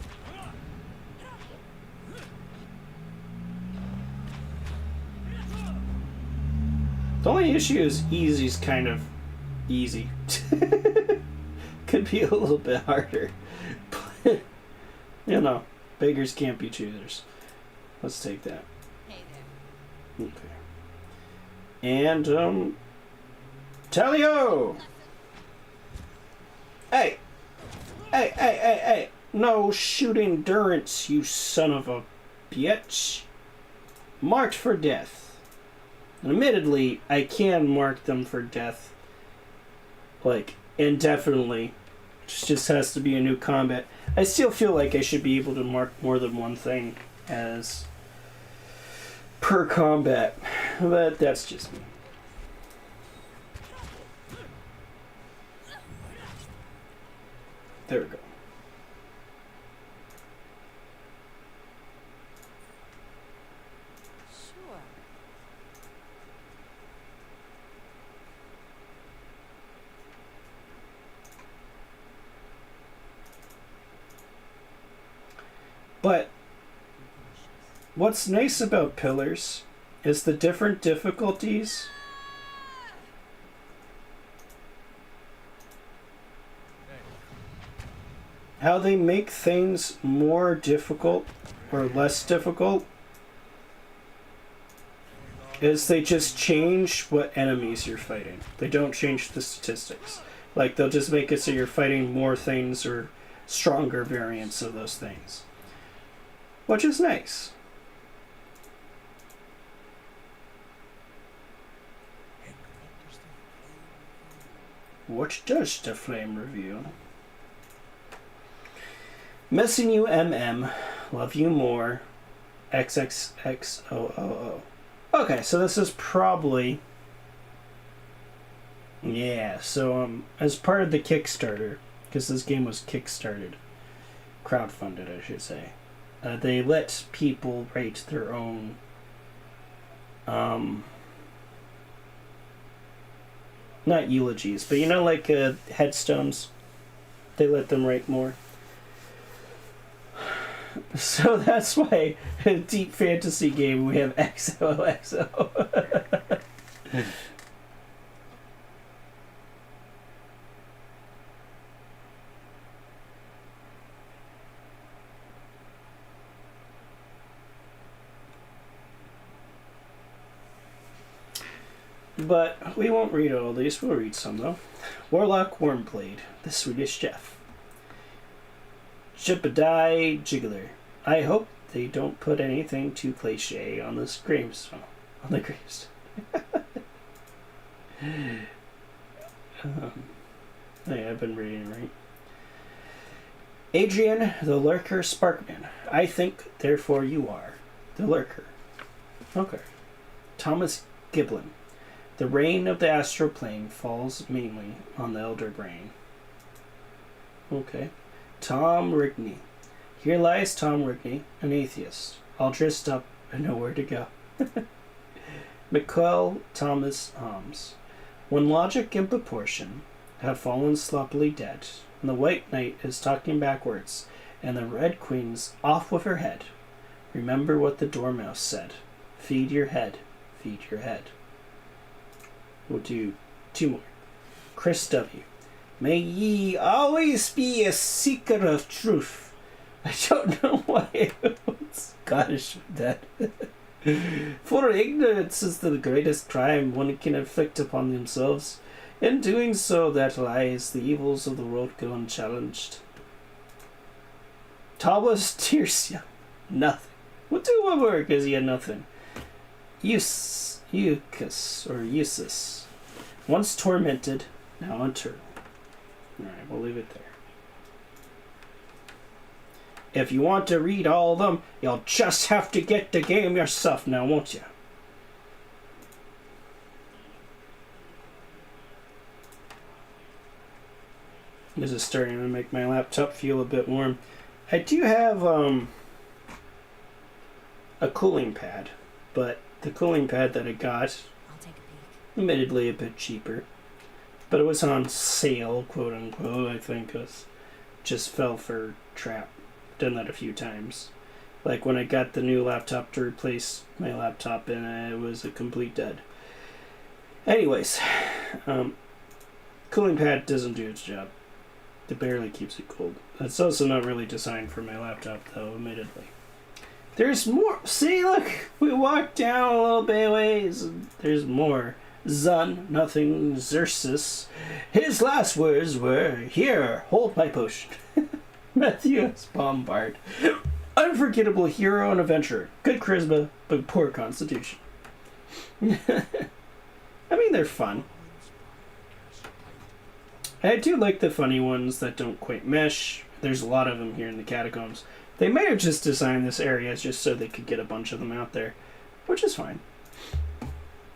The only issue is easy's kind of easy. Could be a little bit harder. But, you know, beggars can't be choosers. Let's take that. Okay. And, Talio! Hey! Hey! No shooting durance, you son of a bitch. Marked for death. And admittedly, I can mark them for death, like, indefinitely. It just has to be a new combat. I still feel like I should be able to mark more than one thing as per combat, but that's just me. There we go. But what's nice about Pillars is the different difficulties. How they make things more difficult or less difficult is they just change what enemies you're fighting. They don't change the statistics. Like, they'll just make it so you're fighting more things or stronger variants of those things. Which is nice. What does the flame reveal? Missing you, MM. Love you more. XXXOOO. Okay, so this is probably... Yeah, so as part of the Kickstarter, because this game was kickstarted, crowdfunded I should say, they let people write their own not eulogies, but you know, like headstones, they let them write more. So that's why in a deep fantasy game we have XOXO. But we won't read all these, we'll read some though. Warlock Wormblade, the Swedish Chef. Jebediah Jiggler. I hope they don't put anything too cliche on this gravestone. On the gravestone. Yeah, I've been reading, right? Adrian, the Lurker Sparkman. I think, therefore you are. The Lurker. Okay. Thomas Giblin. The rain of the astral plane falls mainly on the elder brain. Okay. Tom Rigney. Here lies Tom Rigney, an atheist, all dressed up and nowhere to go. McQuell Thomas Holmes. When logic and proportion have fallen sloppily dead, and the White Knight is talking backwards, and the Red Queen's off with her head, remember what the Dormouse said. Feed your head, feed your head. We'll do two more. Chris W. May ye always be a seeker of truth. I don't know why it's Scottish with that. For ignorance is the greatest crime one can inflict upon themselves. In doing so, that lies the evils of the world go unchallenged. Thomas Tirsia. Nothing. We'll do one more because he had nothing. Eucus, or Eusus. Once tormented, now unturned. Alright, we'll leave it there. If you want to read all of them, you'll just have to get the game yourself now, won't you? This is starting to make my laptop feel a bit warm. I do have a cooling pad, but the cooling pad that I got, I'll take a peek. admittedly a bit cheaper, but it was on sale, quote unquote. I think it just fell for trap. Done that a few times. Like when I got the new laptop to replace my laptop, and it was a complete dud. Anyways, cooling pad doesn't do its job. It barely keeps it cold. It's also not really designed for my laptop, though, admittedly. There's more. See, look, we walked down a little bit ways, and there's more. Zun, nothing, Xerxes. His last words were, "Here, hold my potion." Matthew S. Bombard. Unforgettable hero and adventurer. Good charisma, but poor constitution. I mean, they're fun. I do like the funny ones that don't quite mesh. There's a lot of them here in the catacombs. They may have just designed this area just so they could get a bunch of them out there, which is fine.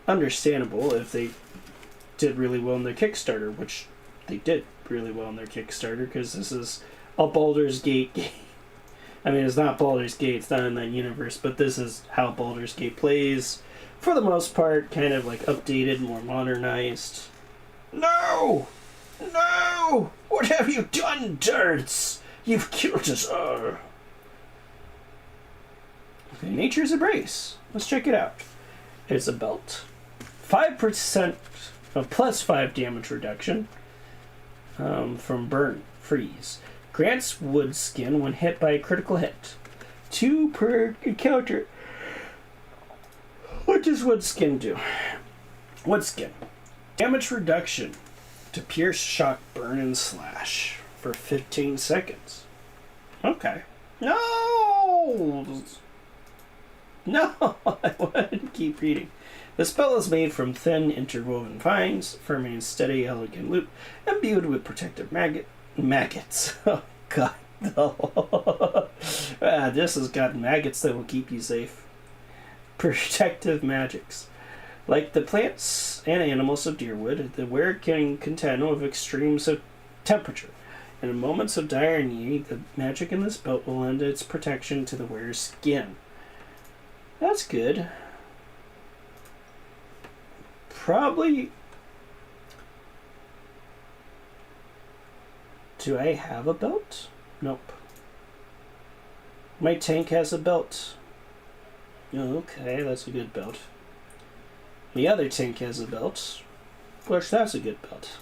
Understandable if they did really well in their Kickstarter, which they did really well in their Kickstarter, because this is a Baldur's Gate game. I mean, it's not Baldur's Gate, it's not in that universe, but this is how Baldur's Gate plays. For the most part, kind of like updated, more modernized. No! No! What have you done, Dirts? You've killed us all. Okay, Nature's Embrace. Let's check it out. It's a belt. 5% of plus 5 damage reduction from burn, freeze. Grants wood skin when hit by a critical hit. 2 per encounter. What does wood skin do? Wood skin. Damage reduction to pierce, shock, burn, and slash for 15 seconds. Okay. No! No! I want to keep reading. The spell is made from thin, interwoven vines, firm and steady, elegant loop, imbued with protective maggots. Oh, God. This has got maggots that will keep you safe. Protective magics. Like the plants and animals of Deerwood, the wearer can contend with extremes of temperature. In moments of dire need, the magic in this belt will lend its protection to the wearer's skin. That's good. Probably... Do I have a belt? Nope. My tank has a belt. Okay, that's a good belt. The other tank has a belt. Of course, that's a good belt.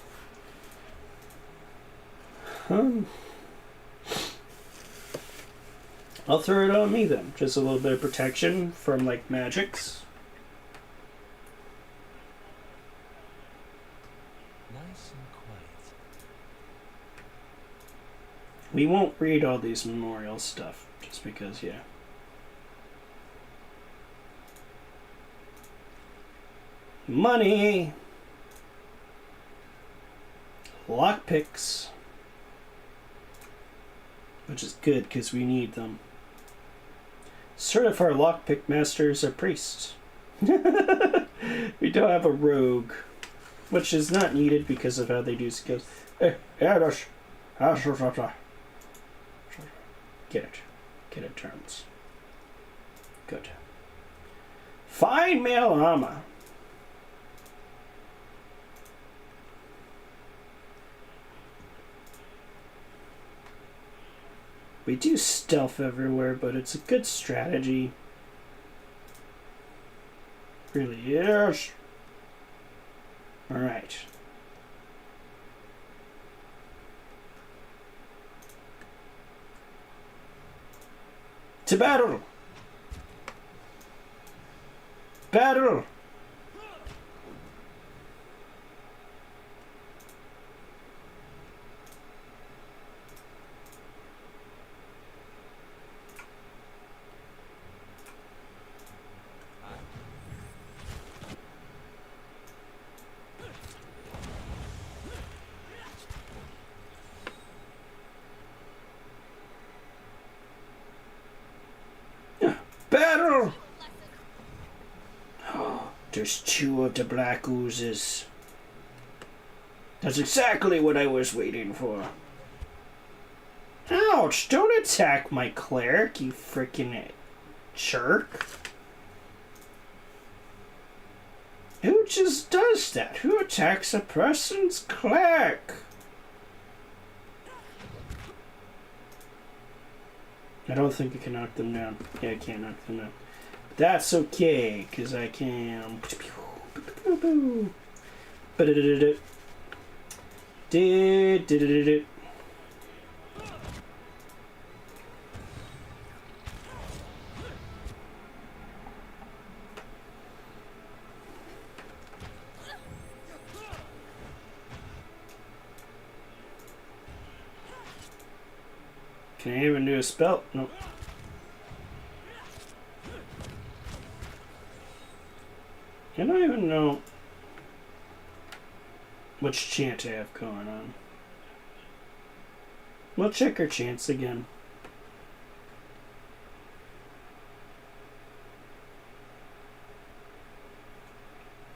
I'll throw it on me then. Just a little bit of protection from, like, magics. Nice and quiet. We won't read all these memorial stuff, just because, yeah. Money! Lockpicks. Which is good, because we need them. Certified lockpick masters are priests. We don't have a rogue, which is not needed because of how they do skills. Get it. Get it, turns. Good. Fine male armor. We do stealth everywhere, but it's a good strategy. Really is. Alright. To battle! Battle! There's 2 of the black oozes. That's exactly what I was waiting for. Ouch! Don't attack my cleric, you freaking jerk. Who just does that? Who attacks a person's cleric? I don't think I can knock them down. Yeah, I can't knock them down. But that's okay, because I can... Can I even do a spell? No. I don't even know which chant I have going on. We'll check our chants again.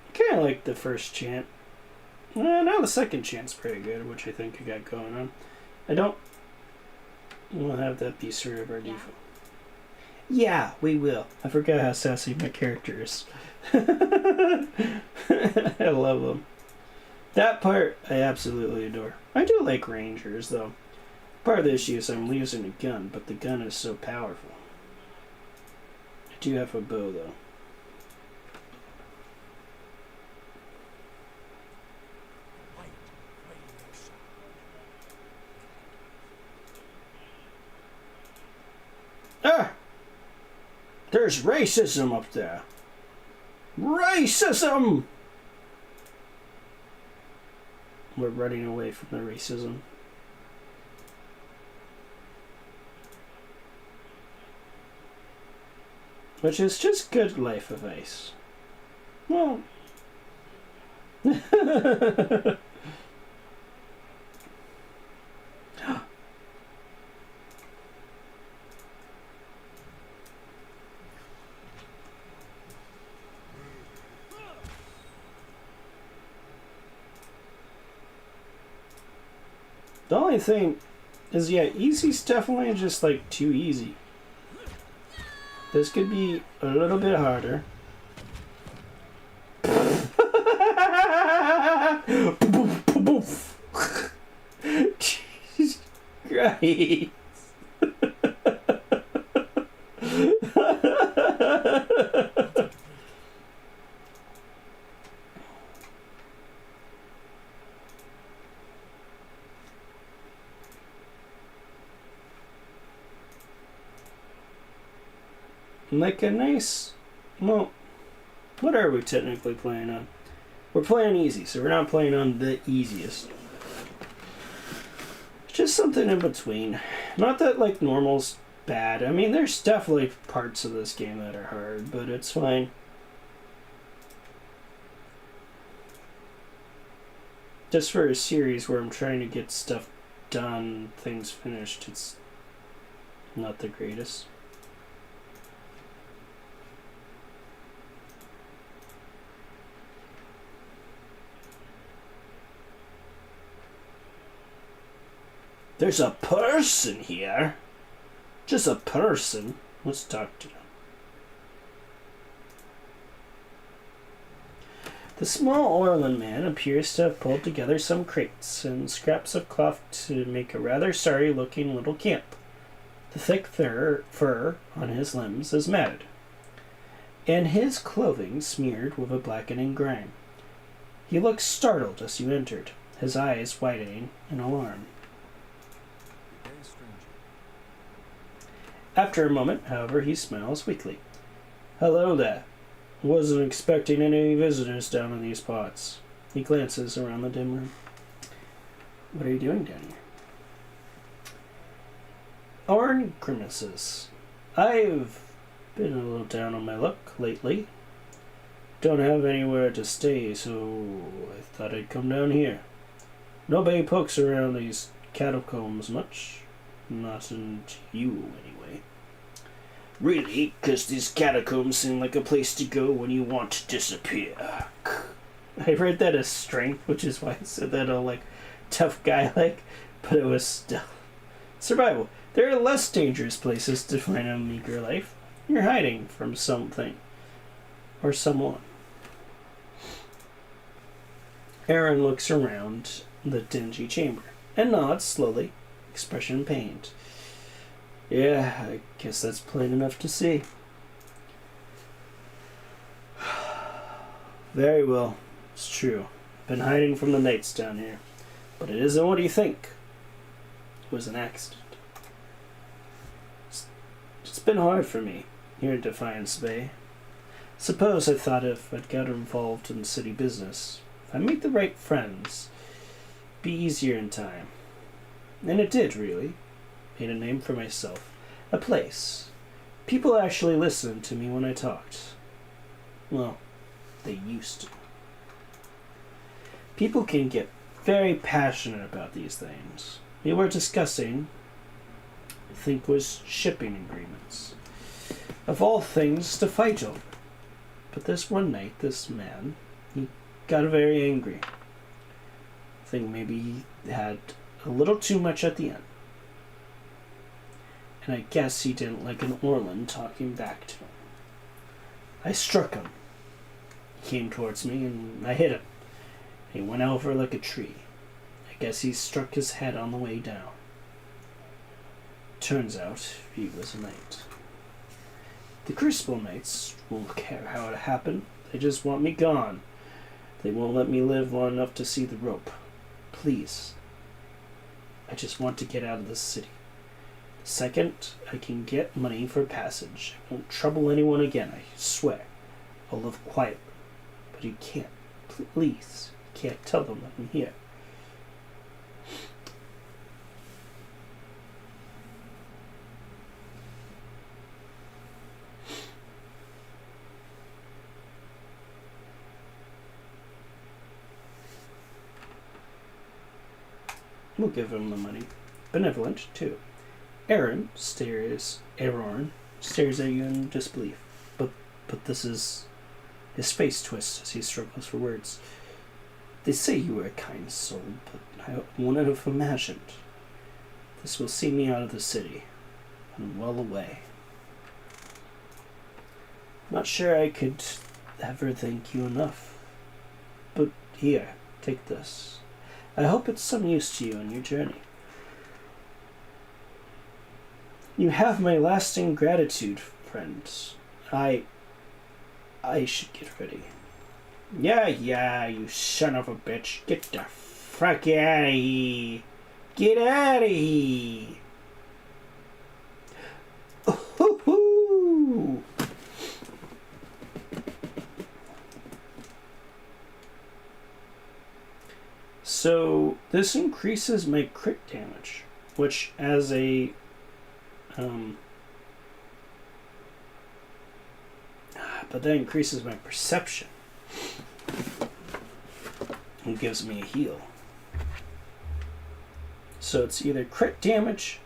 I kind of like the first chant. Now the second chant's pretty good, which I think I got going on. I don't... We'll have that be sort of our default. Yeah, we will. I forgot how sassy my character is. I love them. That part I absolutely adore. I do like rangers, though. Part of the issue is I'm using a gun, but the gun is so powerful. I do have a bow, though. Ah! There's racism up there. Racism! We're running away from the racism. Which is just good life advice. Well... The only thing is, yeah, easy's definitely just like too easy. This could be a little bit harder. Jesus Christ. Like a nice, well, what are we technically playing on? We're playing easy, so we're not playing on the easiest. It's just something in between. Not that like normal's bad. I mean, there's definitely parts of this game that are hard, but it's fine. Just for a series where I'm trying to get stuff done, things finished, it's not the greatest. There's a person here. Just a person. Let's talk to them. The small Orlin man appears to have pulled together some crates and scraps of cloth to make a rather sorry-looking little camp. The thick fur on his limbs is matted, and his clothing smeared with a blackening grime. He looks startled as you entered, his eyes widening in alarm. After a moment, however, he smiles weakly. Hello there. Wasn't expecting any visitors down in these parts. He glances around the dim room. What are you doing down here? Orn grimaces. I've been a little down on my luck lately. Don't have anywhere to stay, so I thought I'd come down here. Nobody pokes around these catacombs much. Not into you, anyway. Really, because these catacombs seem like a place to go when you want to disappear. I read that as strength, which is why I said that all like tough guy like, but it was still survival. There are less dangerous places to find a meager life. You're hiding from something or someone. Aaron looks around the dingy chamber and nods slowly, expression pained. Yeah, I guess that's plain enough to see. Very well, it's true. I've been hiding from the knights down here. But it isn't what you think. It was an accident. It's been hard for me here in Defiance Bay. Suppose I thought if I'd got involved in city business, if I make the right friends, it'd be easier in time. And it did, really. Made a name for myself. A place. People actually listened to me when I talked. Well, they used to. People can get very passionate about these things. We were discussing, I think was shipping agreements. Of all things to fight over. But this one night, this man, he got very angry. I think maybe he had a little too much at the end. And I guess he didn't like an Orlan talking back to him. I struck him. He came towards me and I hit him. He went over like a tree. I guess he struck his head on the way down. Turns out he was a knight. The Crucible Knights won't care how it happened. They just want me gone. They won't let me live long enough to see the rope. Please. I just want to get out of this city. The second I can get money for passage, I won't trouble anyone again, I swear. I'll live quietly. But you can't. Please. You can't tell them that I'm here. We'll give him the money. Benevolent, too. Aaron stares at you in disbelief. But this is... His face twists as he struggles for words. They say you were a kind soul, but I wouldn't have imagined. This will see me out of the city, and well away. Not sure I could ever thank you enough. But here, take this. I hope it's some use to you on your journey. You have my lasting gratitude, friends. I should get ready. Yeah, you son of a bitch. Get the fuck out of here. Get out of here. Ooh-hoo-hoo. So this increases my crit damage, which as a but that increases my perception and gives me a heal. So it's either crit damage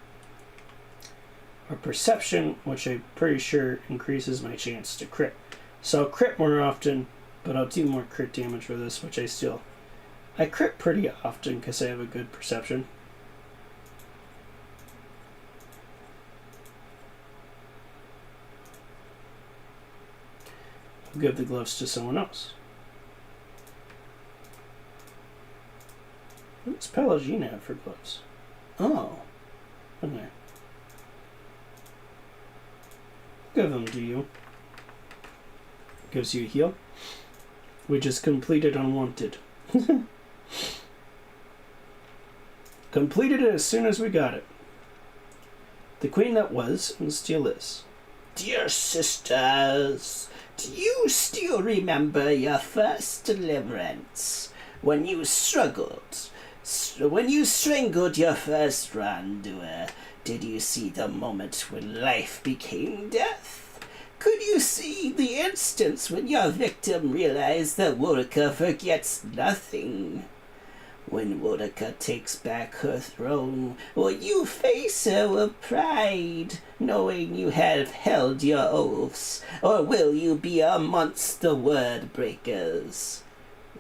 or perception, which I'm pretty sure increases my chance to crit. So I'll crit more often, but I'll do more crit damage for this, which I crit pretty often because I have a good perception. I'll give the gloves to someone else. What does Pelagina have for gloves? Oh. Okay. Give them to you. Gives you a heal. We just completed Unwanted. Completed it as soon as we got it. The queen that was and still is. Dear sisters, do you still remember your first deliverance? When you struggled, when you strangled your first wrongdoer, did you see the moment when life became death? Could you see the instance when your victim realized that Worica forgets nothing? When Wodaka takes back her throne, will you face her with pride, knowing you have held your oaths, or will you be amongst the word breakers?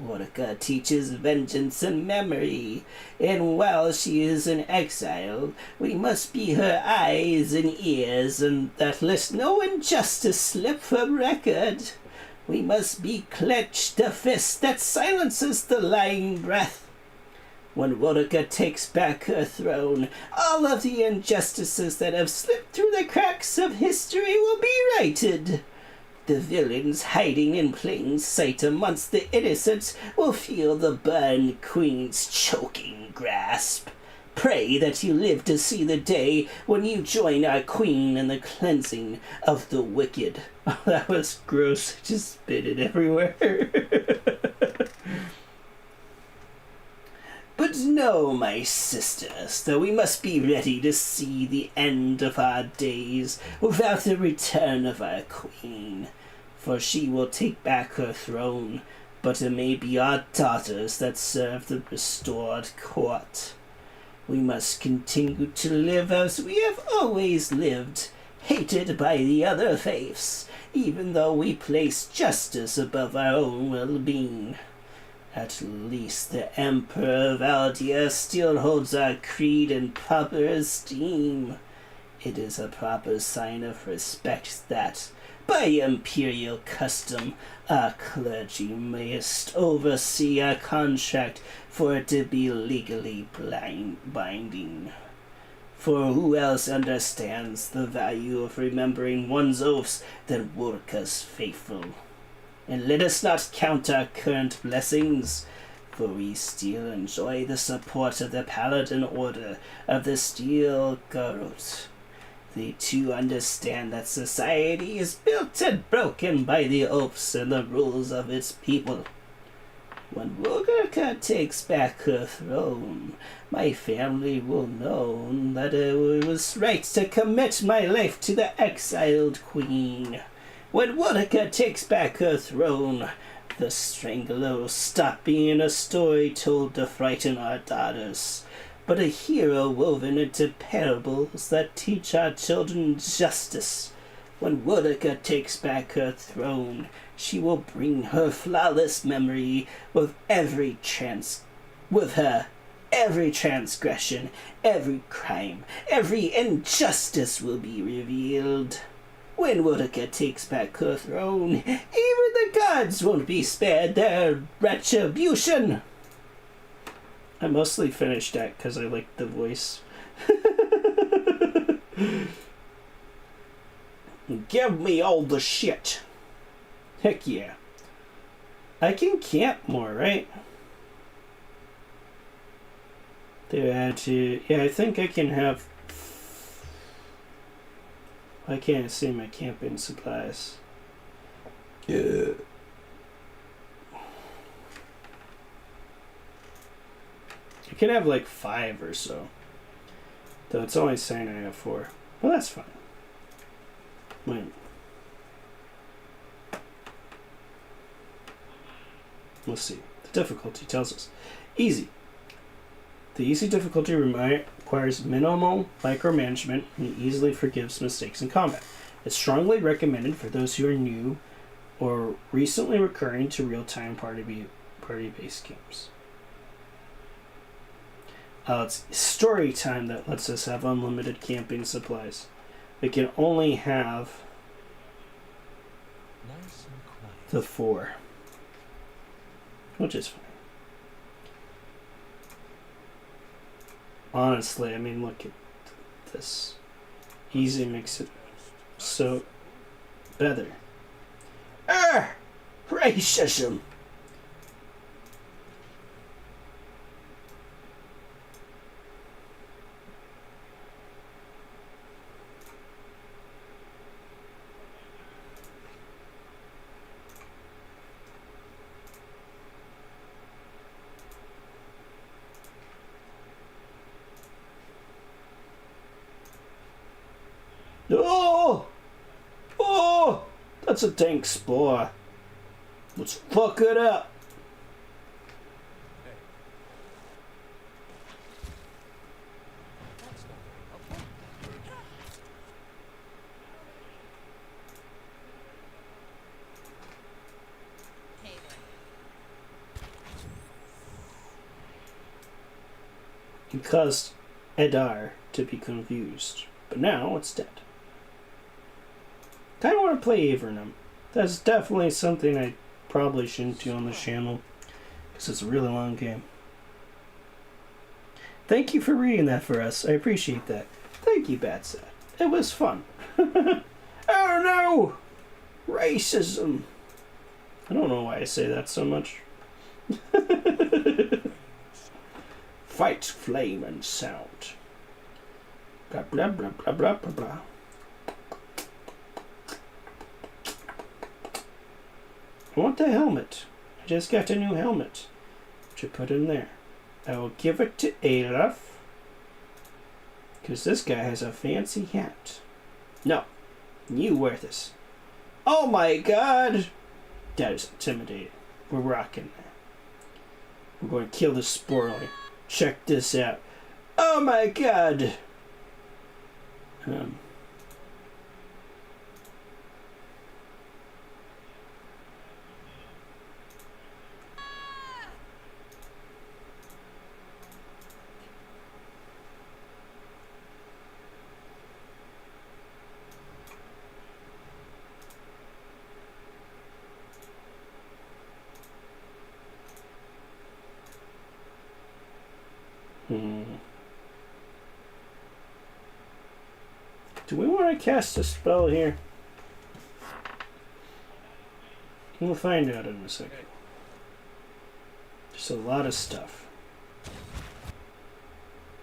Wodaka teaches vengeance and memory, and while she is in exile, we must be her eyes and ears, and that let no injustice slip from record. We must be clenched the fist that silences the lying breath. When Wodaka takes back her throne, all of the injustices that have slipped through the cracks of history will be righted. The villains hiding in plain sight amongst the innocents will feel the burned queen's choking grasp. Pray that you live to see the day when you join our queen in the cleansing of the wicked. Oh, that was gross. Just spit it everywhere. But know, my sisters, that we must be ready to see the end of our days without the return of our queen. For she will take back her throne, but it may be our daughters that serve the restored court. We must continue to live as we have always lived, hated by the other faiths, even though we place justice above our own well-being. At least the Emperor of Aldia still holds our creed in proper esteem. It is a proper sign of respect that, by imperial custom, our clergy must oversee our contract for it to be legally binding. For who else understands the value of remembering one's oaths than Wodaka's faithful? And let us not count our current blessings, for we still enjoy the support of the Paladin Order of the Steel Garrote. They too understand that society is built and broken by the oaths and the rules of its people. When Wodaka takes back her throne, my family will know that it was right to commit my life to the exiled queen. When Wodaka takes back her throne, the Strangler will stop being a story told to frighten our daughters, but a hero woven into parables that teach our children justice. When Wodaka takes back her throne, she will bring her flawless memory with every transgression, every crime, every injustice will be revealed. When Wodaka takes back her throne, even the gods won't be spared their retribution. I mostly finished that because I liked the voice. Give me all the shit. Heck yeah. I can camp more, right? Yeah, I think I can have... I can't see my camping supplies. Yeah. I can have like 5 or so. Though it's only saying I have 4. Well, that's fine. Wait. Let's see. The difficulty tells us. Easy. The easy difficulty requires minimal micromanagement and easily forgives mistakes in combat. It's strongly recommended for those who are new or recently recurring to real-time party-based games. It's story time that lets us have unlimited camping supplies. We can only have the 4, which is fine. Honestly, I mean, look at this. Easy makes it so better. Racism! Oh! That's a dank spore. Let's fuck it up. It caused Edar to be confused, but now it's dead. Kind of want to play Avernum. That's definitely something I probably shouldn't do on the channel, because it's a really long game. Thank you for reading that for us. I appreciate that. Thank you, Batsat. It was fun. Oh no! Racism. I don't know why I say that so much. Fight, flame, and sound. Blah, blah, blah, blah, blah, blah, blah. I want the helmet. I just got a new helmet. To put in there. I will give it to Olaf. Because this guy has a fancy hat. No. You wear this. Oh my god! That is intimidating. We're rocking that. We're going to kill this Sporling. Check this out. Oh my god! Do we want to cast a spell here? We'll find out in a second. Just a lot of stuff.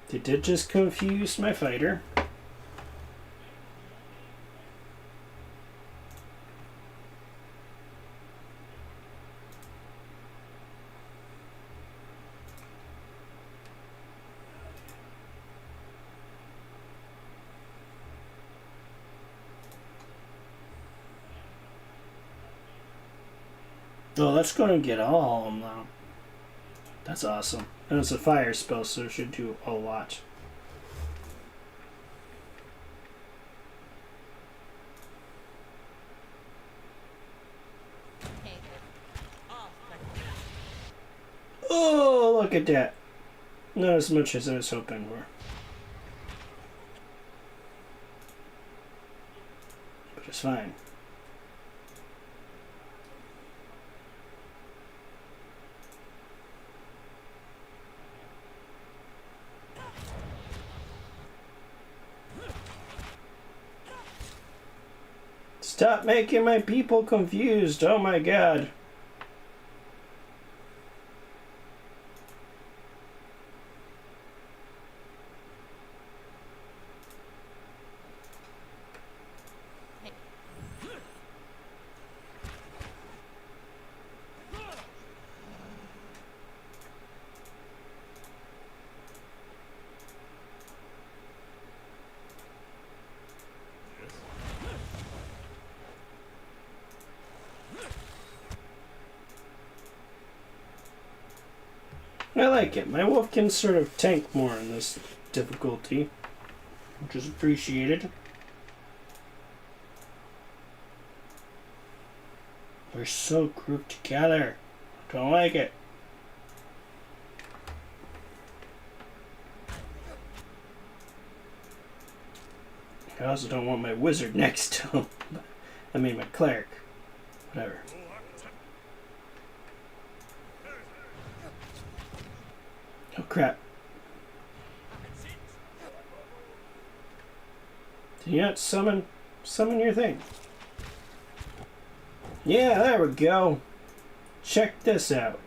They did just confuse my fighter. Oh, that's going to get all of them now. That's awesome. And it's a fire spell, so it should do a lot. Oh, look at that. Not as much as I was hoping for. But it's fine. Stop making my people confused. Oh my god. I like it. My wolf can sort of tank more in this difficulty, which is appreciated. We're so grouped together. Don't like it. I also don't want my wizard next to him. I mean my cleric. Whatever. Oh crap. Did you not summon your thing? Yeah, there we go. Check this out.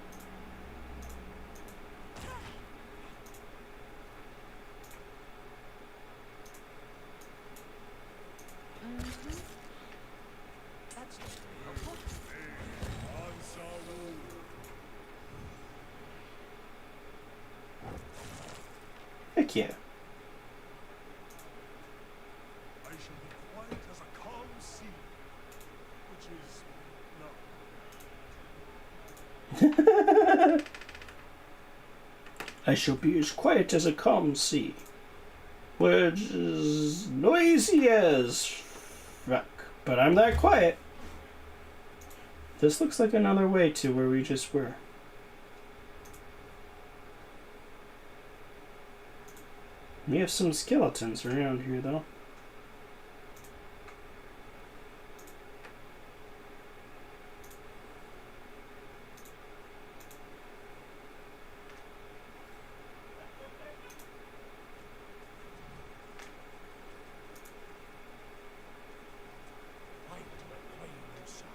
Heck yeah. I shall be quiet as a calm sea, which is no. I shall be as quiet as a calm sea, which is noisy as fuck, but I'm that quiet. This looks like another way to where we just were. We have some skeletons around here, though. Light playing inside.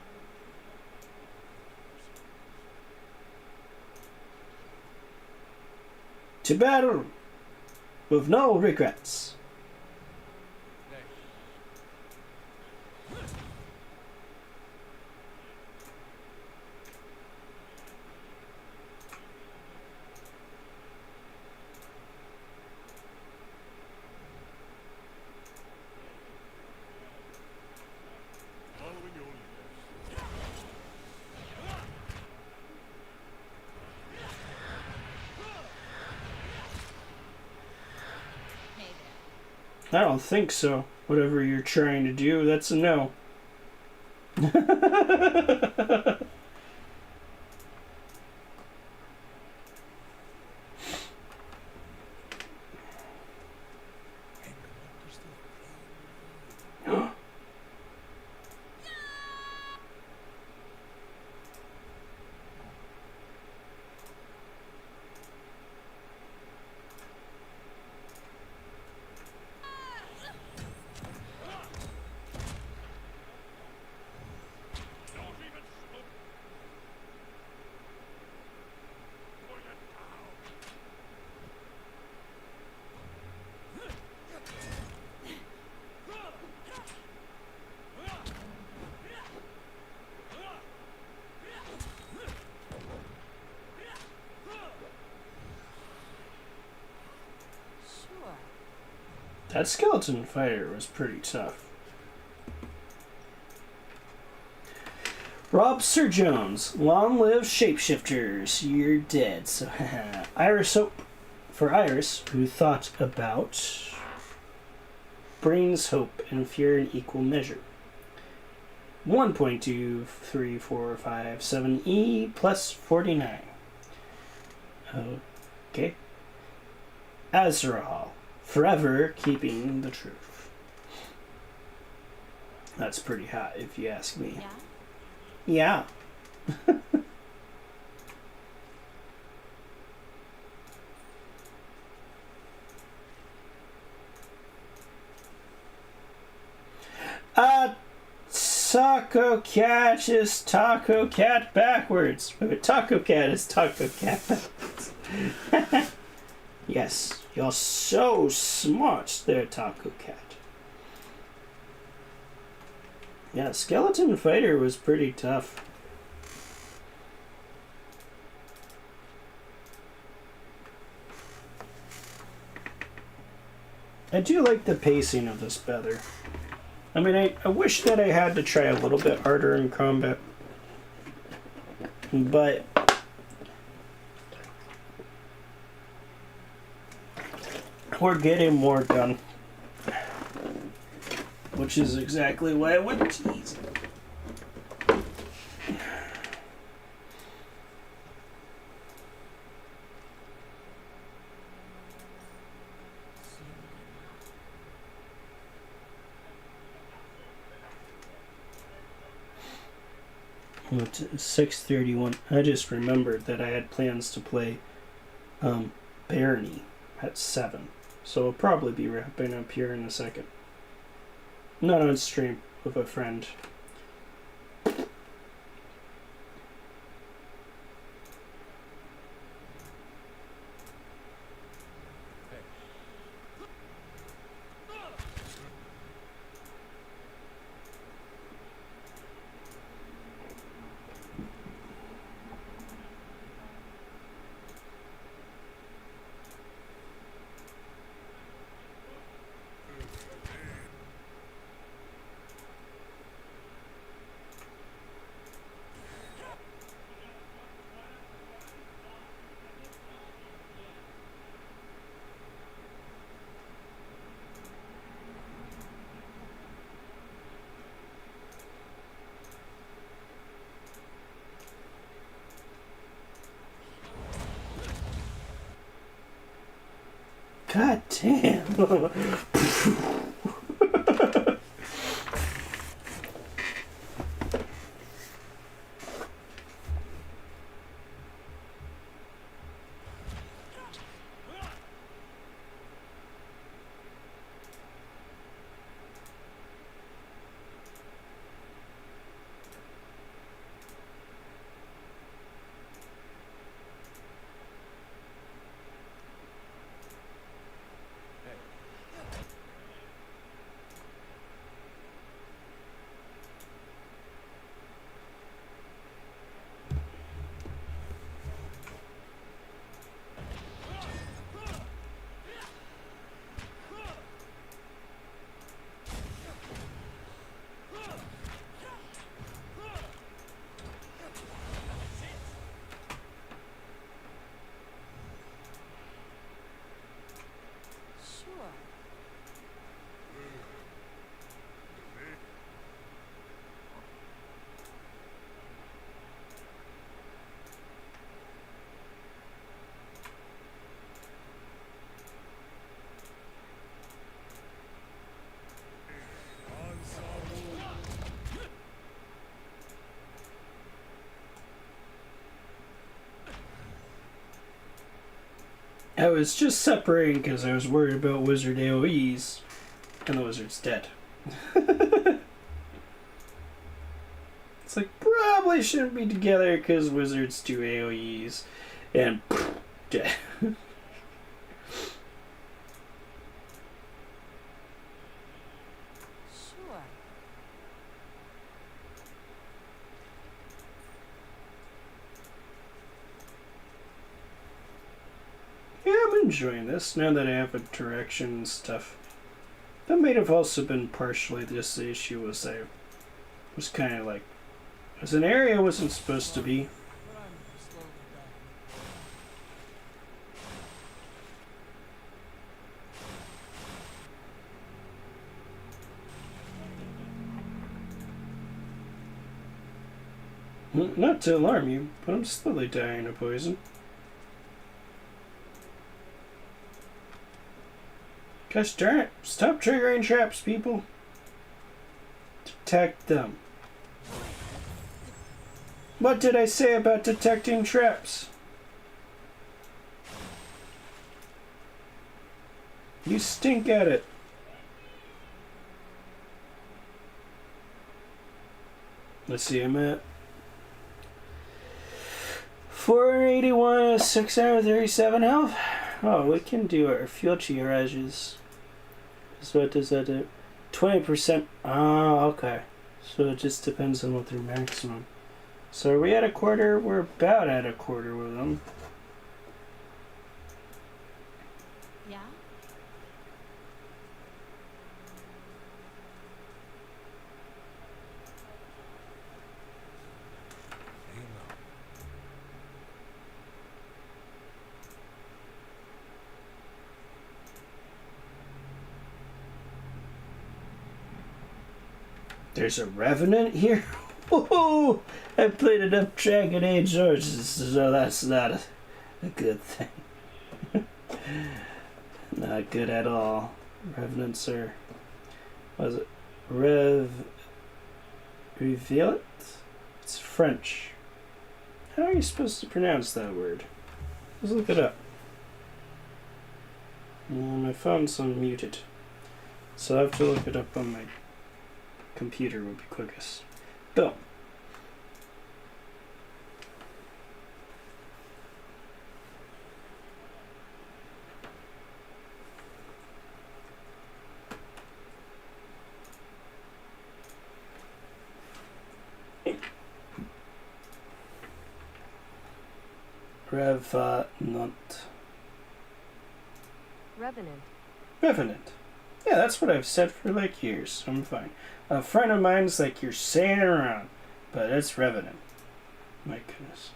To battle with no regrets. Following your lead. Hey there. I don't think so. Whatever you're trying to do, that's a no. And conductors still playing. Don't even smoke. Pull it down. Sure. That skeleton fighter was pretty tough. Rob Sir Jones, long live shapeshifters. You're dead. So, Iris Hope. For Iris, who thought about brains, hope, and fear in equal measure. 1.23457E plus 49. Okay. Azrael, forever keeping the truth. That's pretty hot, if you ask me. Yeah? Yeah. Taco Cat is Taco Cat backwards. Wait, Taco Cat is Taco Cat backwards. Yes, you're so smart there, Taco Cat. Yeah, Skeleton Fighter was pretty tough. I do like the pacing of this better. I mean, I wish that I had to try a little bit harder in combat. But we're getting more done. Which is exactly why I went to easy. It's 6:31. I just remembered that I had plans to play Barony at 7. So I'll probably be wrapping up here in a second. Not on stream, with a friend. God damn. Sure. I was just separating because I was worried about wizard AoEs, and the wizard's dead. It's like, probably shouldn't be together because wizards do AoEs, and dead. Sure. Yeah, I'm enjoying this now that I have a direction and stuff. That might have also been partially just the issue was I was kind of like, as an area I wasn't supposed to be. But I'm slowly dying. Not to alarm you, but I'm slowly dying of poison. Gosh darn it, stop triggering traps, people. Detect them. What did I say about detecting traps? You stink at it. Let's see, I'm at 481, 637 health. Oh, we can do our fuel garages. So what does that do? 20%. Oh, okay. So it just depends on what their maximum. So are we at a quarter? We're about at a quarter with them. Yeah? There's a revenant here? Whoa! I played enough Dragon Age Origins, so that's not a good thing. Not good at all. Revenants are... Was it? Reveal it? It's French. How are you supposed to pronounce that word? Let's look it up. My phone's unmuted, so I have to look it up on my computer would be quickest. Boom. Revenant. Revenant. Revenant. Yeah, that's what I've said for like years. I'm fine. A friend of mine's like, you're saying it wrong, but it's Revenant. My goodness.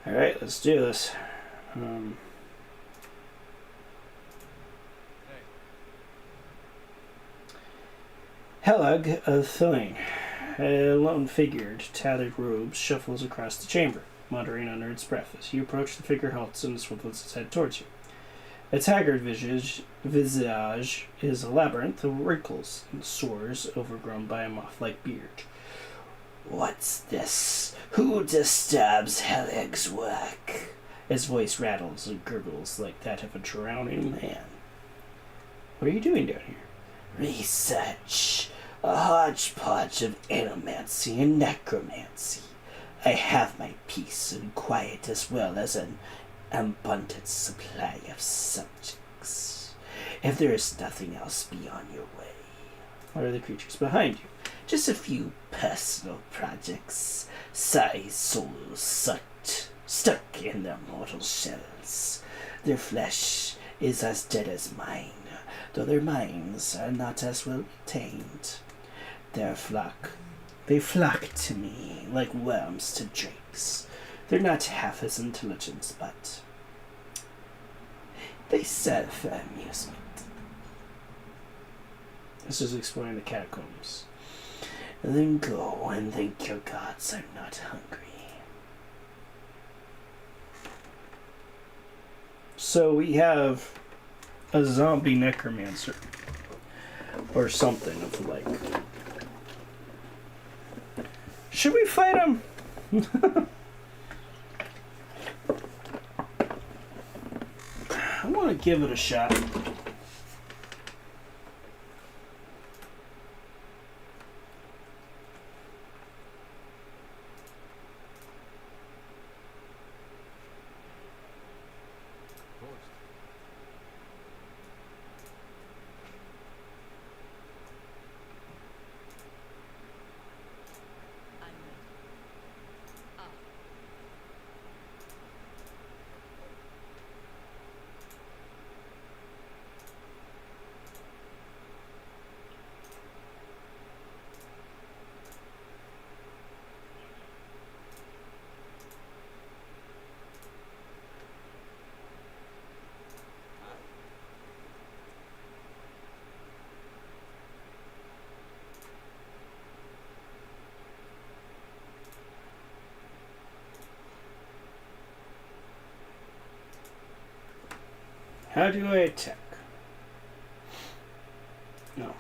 Alright, let's do this. Helag of Thane, a lone figured, tattered robes, shuffles across the chamber, muttering under its breath. As you approach, the figure halts and swivels its head towards you. Its haggard visage is a labyrinth of wrinkles and sores overgrown by a moth-like beard. What's this? Who disturbs Heleg's work? His voice rattles and gurgles like that of a drowning man. What are you doing down here? Research. A hodgepodge of anomancy and necromancy. I have my peace and quiet as well as an abundant supply of subjects. If there is nothing else, be on your way. What are the creatures behind you? Just a few personal projects. Size souls stuck in their mortal shells. Their flesh is as dead as mine, though their minds are not as well tamed. They flock to me like worms to drakes. They're not half as intelligent, but they serve for amusement. This is exploring the catacombs. Then go and thank your gods I'm not hungry. So we have a zombie necromancer. Or something of the like. Should we fight him? I want to give it a shot. I'm ready. Ah. How do I attack? No.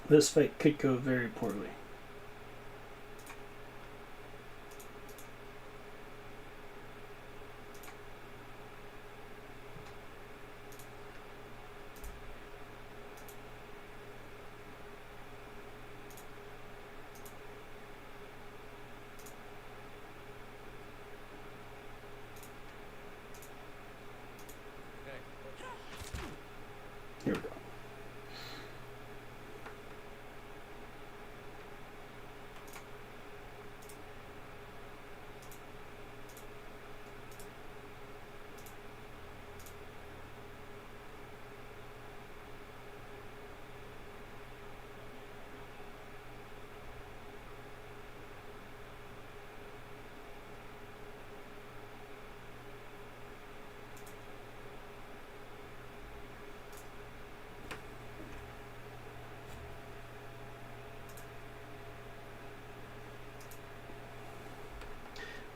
This fight could go very poorly. Here we go.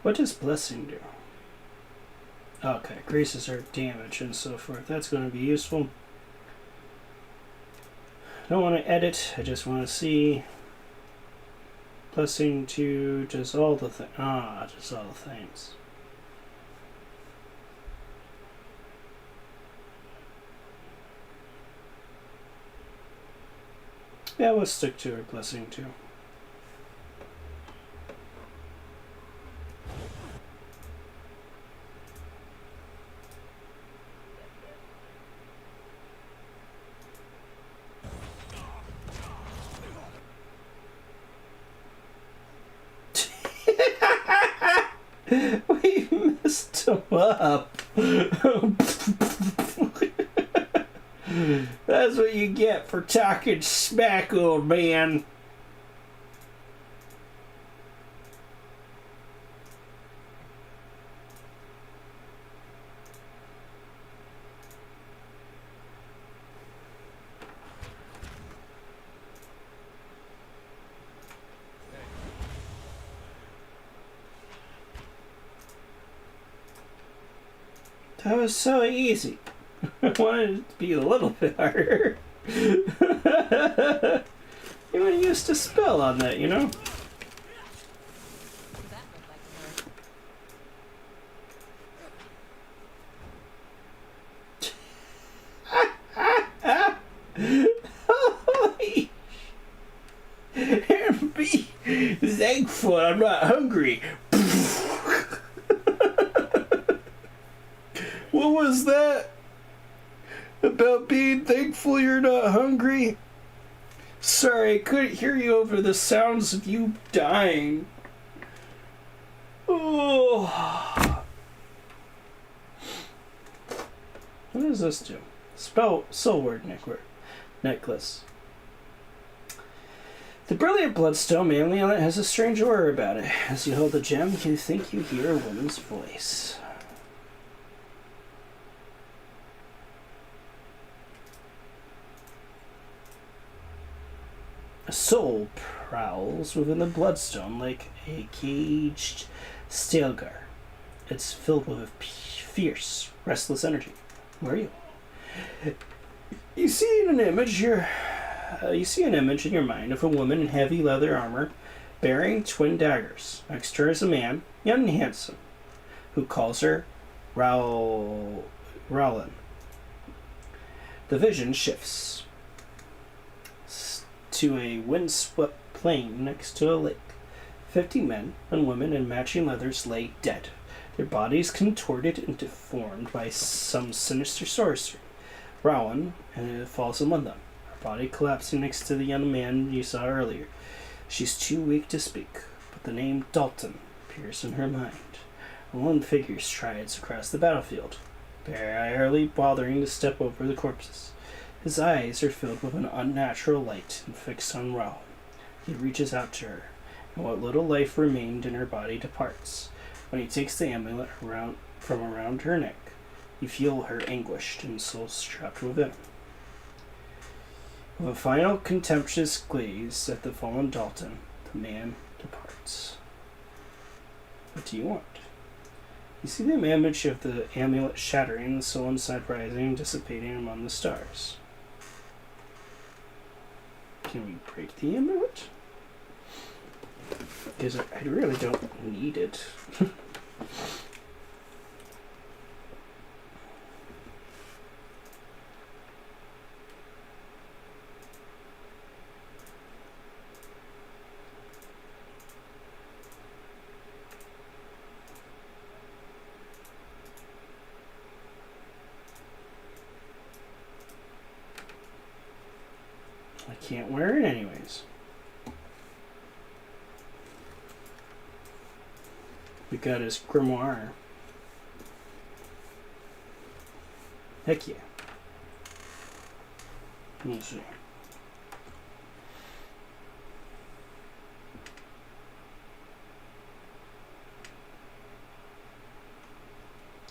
What does blessing do? Okay, increases our damage and so forth. That's going to be useful. I don't want to edit. I just want to see. Blessing to just all the things. Just all the things. Yeah, let's stick to our blessing too. We messed him up. That's what you get for talking smack, old man. That was so easy. I wanted it to be a little bit harder. You would have used a spell on that, you know? That looked like Holy and be thankful I'm not hungry. What was that? About being thankful you're not hungry? Sorry, I couldn't hear you over the sounds of you dying. Oh. What does this do? Spell soul word necklace. The brilliant bloodstone amulet has a strange aura about it. As you hold the gem, you think you hear a woman's voice. A soul prowls within the bloodstone like a caged stilgar. It's filled with fierce, restless energy. Where are you? You see an image in your mind of a woman in heavy leather armor, bearing twin daggers. Next to her is a man, young and handsome, who calls her Rowland. The vision shifts to a windswept plain next to a lake. 50 men and women in matching leathers lay dead, their bodies contorted and deformed by some sinister sorcery. Rowan falls among them, her body collapsing next to the young man you saw earlier. She's too weak to speak, but the name Dalton appears in her mind. A lone figure strides across the battlefield, barely bothering to step over the corpses. His eyes are filled with an unnatural light and fixed on Rowan. He reaches out to her, and what little life remained in her body departs. When he takes the amulet from around her neck, you feel her anguished and soul trapped within him. With a final contemptuous gaze at the fallen Dalton, the man departs. What do you want? You see the image of the amulet shattering, the soul inside rising and dissipating among the stars. Can we break the amulet? Because I really don't need it. I can't wear it anyways. We got his grimoire. Heck yeah. Let's see.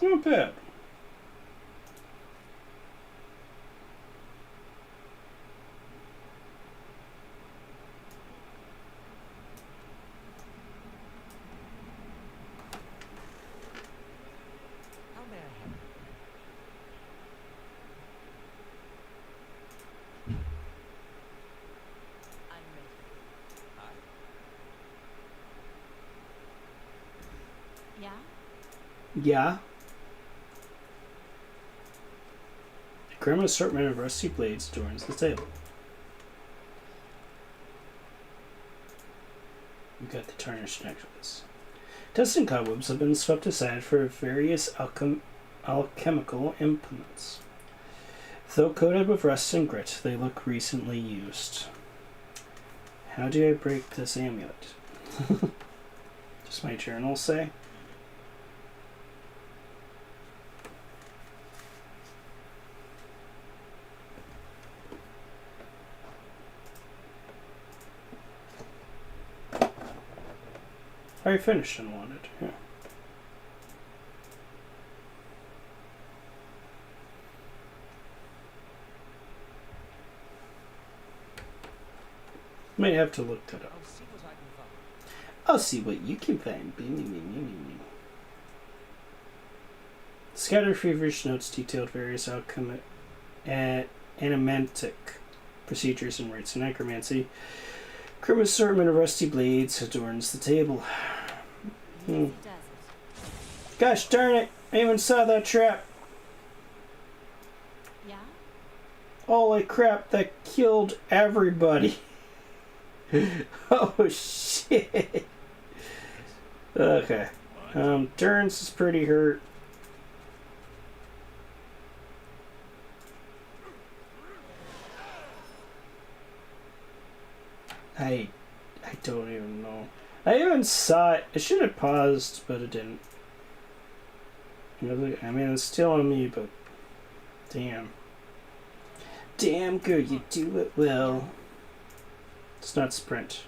Not bad. How may I help? I'm ready. Yeah? Yeah. A grim assortment of rusty blades adorns the table. We got the tarnished necklace. Dust and cobwebs have been swept aside for various alchemical implements. Though coated with rust and grit, they look recently used. How do I break this amulet? Does my journal say? I finished and wanted, yeah. Might have to look that up. I'll see what I can find. I'll see what you can find. Scattered feverish notes detailed various animantic procedures and rites of necromancy. Grim assortment of rusty blades adorns the table. Yes, it does. Gosh darn it! I even saw that trap. Yeah? Holy crap! That killed everybody. Oh shit. Okay. Durance is pretty hurt. I don't even know. I even saw it. I should have paused, but it didn't. I mean, it's still on me, but damn. Damn good, you do it well. Let's not sprint.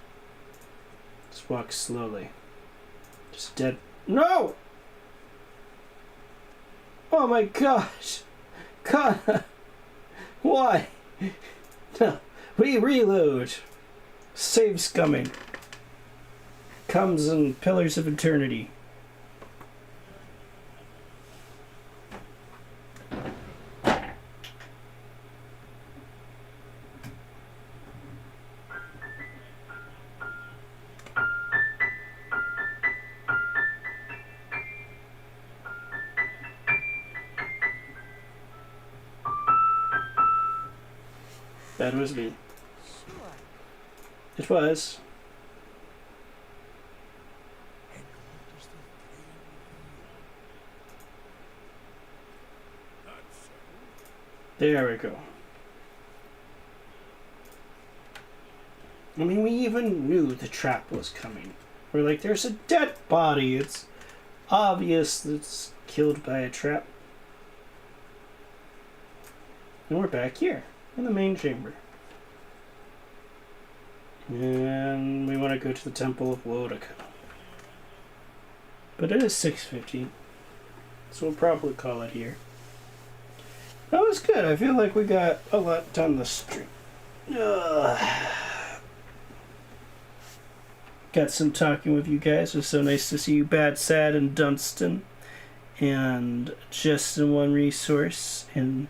Just walk slowly. Just dead. No! Oh my gosh! God! Why? No. We reload. Save's coming. Comes in Pillars of Eternity. That was me. Sure. It was. And what does the flame reveal? That's so. There we go. I mean, we even knew the trap was coming. We're like, there's a dead body. It's obvious that it's killed by a trap. And we're back here in the main chamber. And we want to go to the Temple of Wodaka. But it is 6:50, so we'll probably call it here. That was good. I feel like we got a lot done this stream. Got some talking with you guys. It was so nice to see you, Bad Sad and Dunstan, and Just in One Resource, and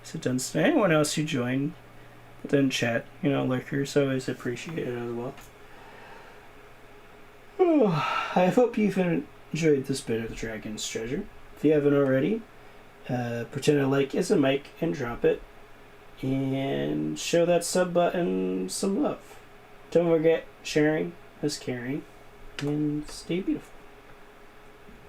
is it Dunstan? Anyone else who joined, but then chat. You know, lurkers always appreciated as well. I hope you've enjoyed this bit of the Dragon's Treasure. If you haven't already, pretend a like is a mic and drop it, and show that sub button some love. Don't forget, sharing is caring, and stay beautiful.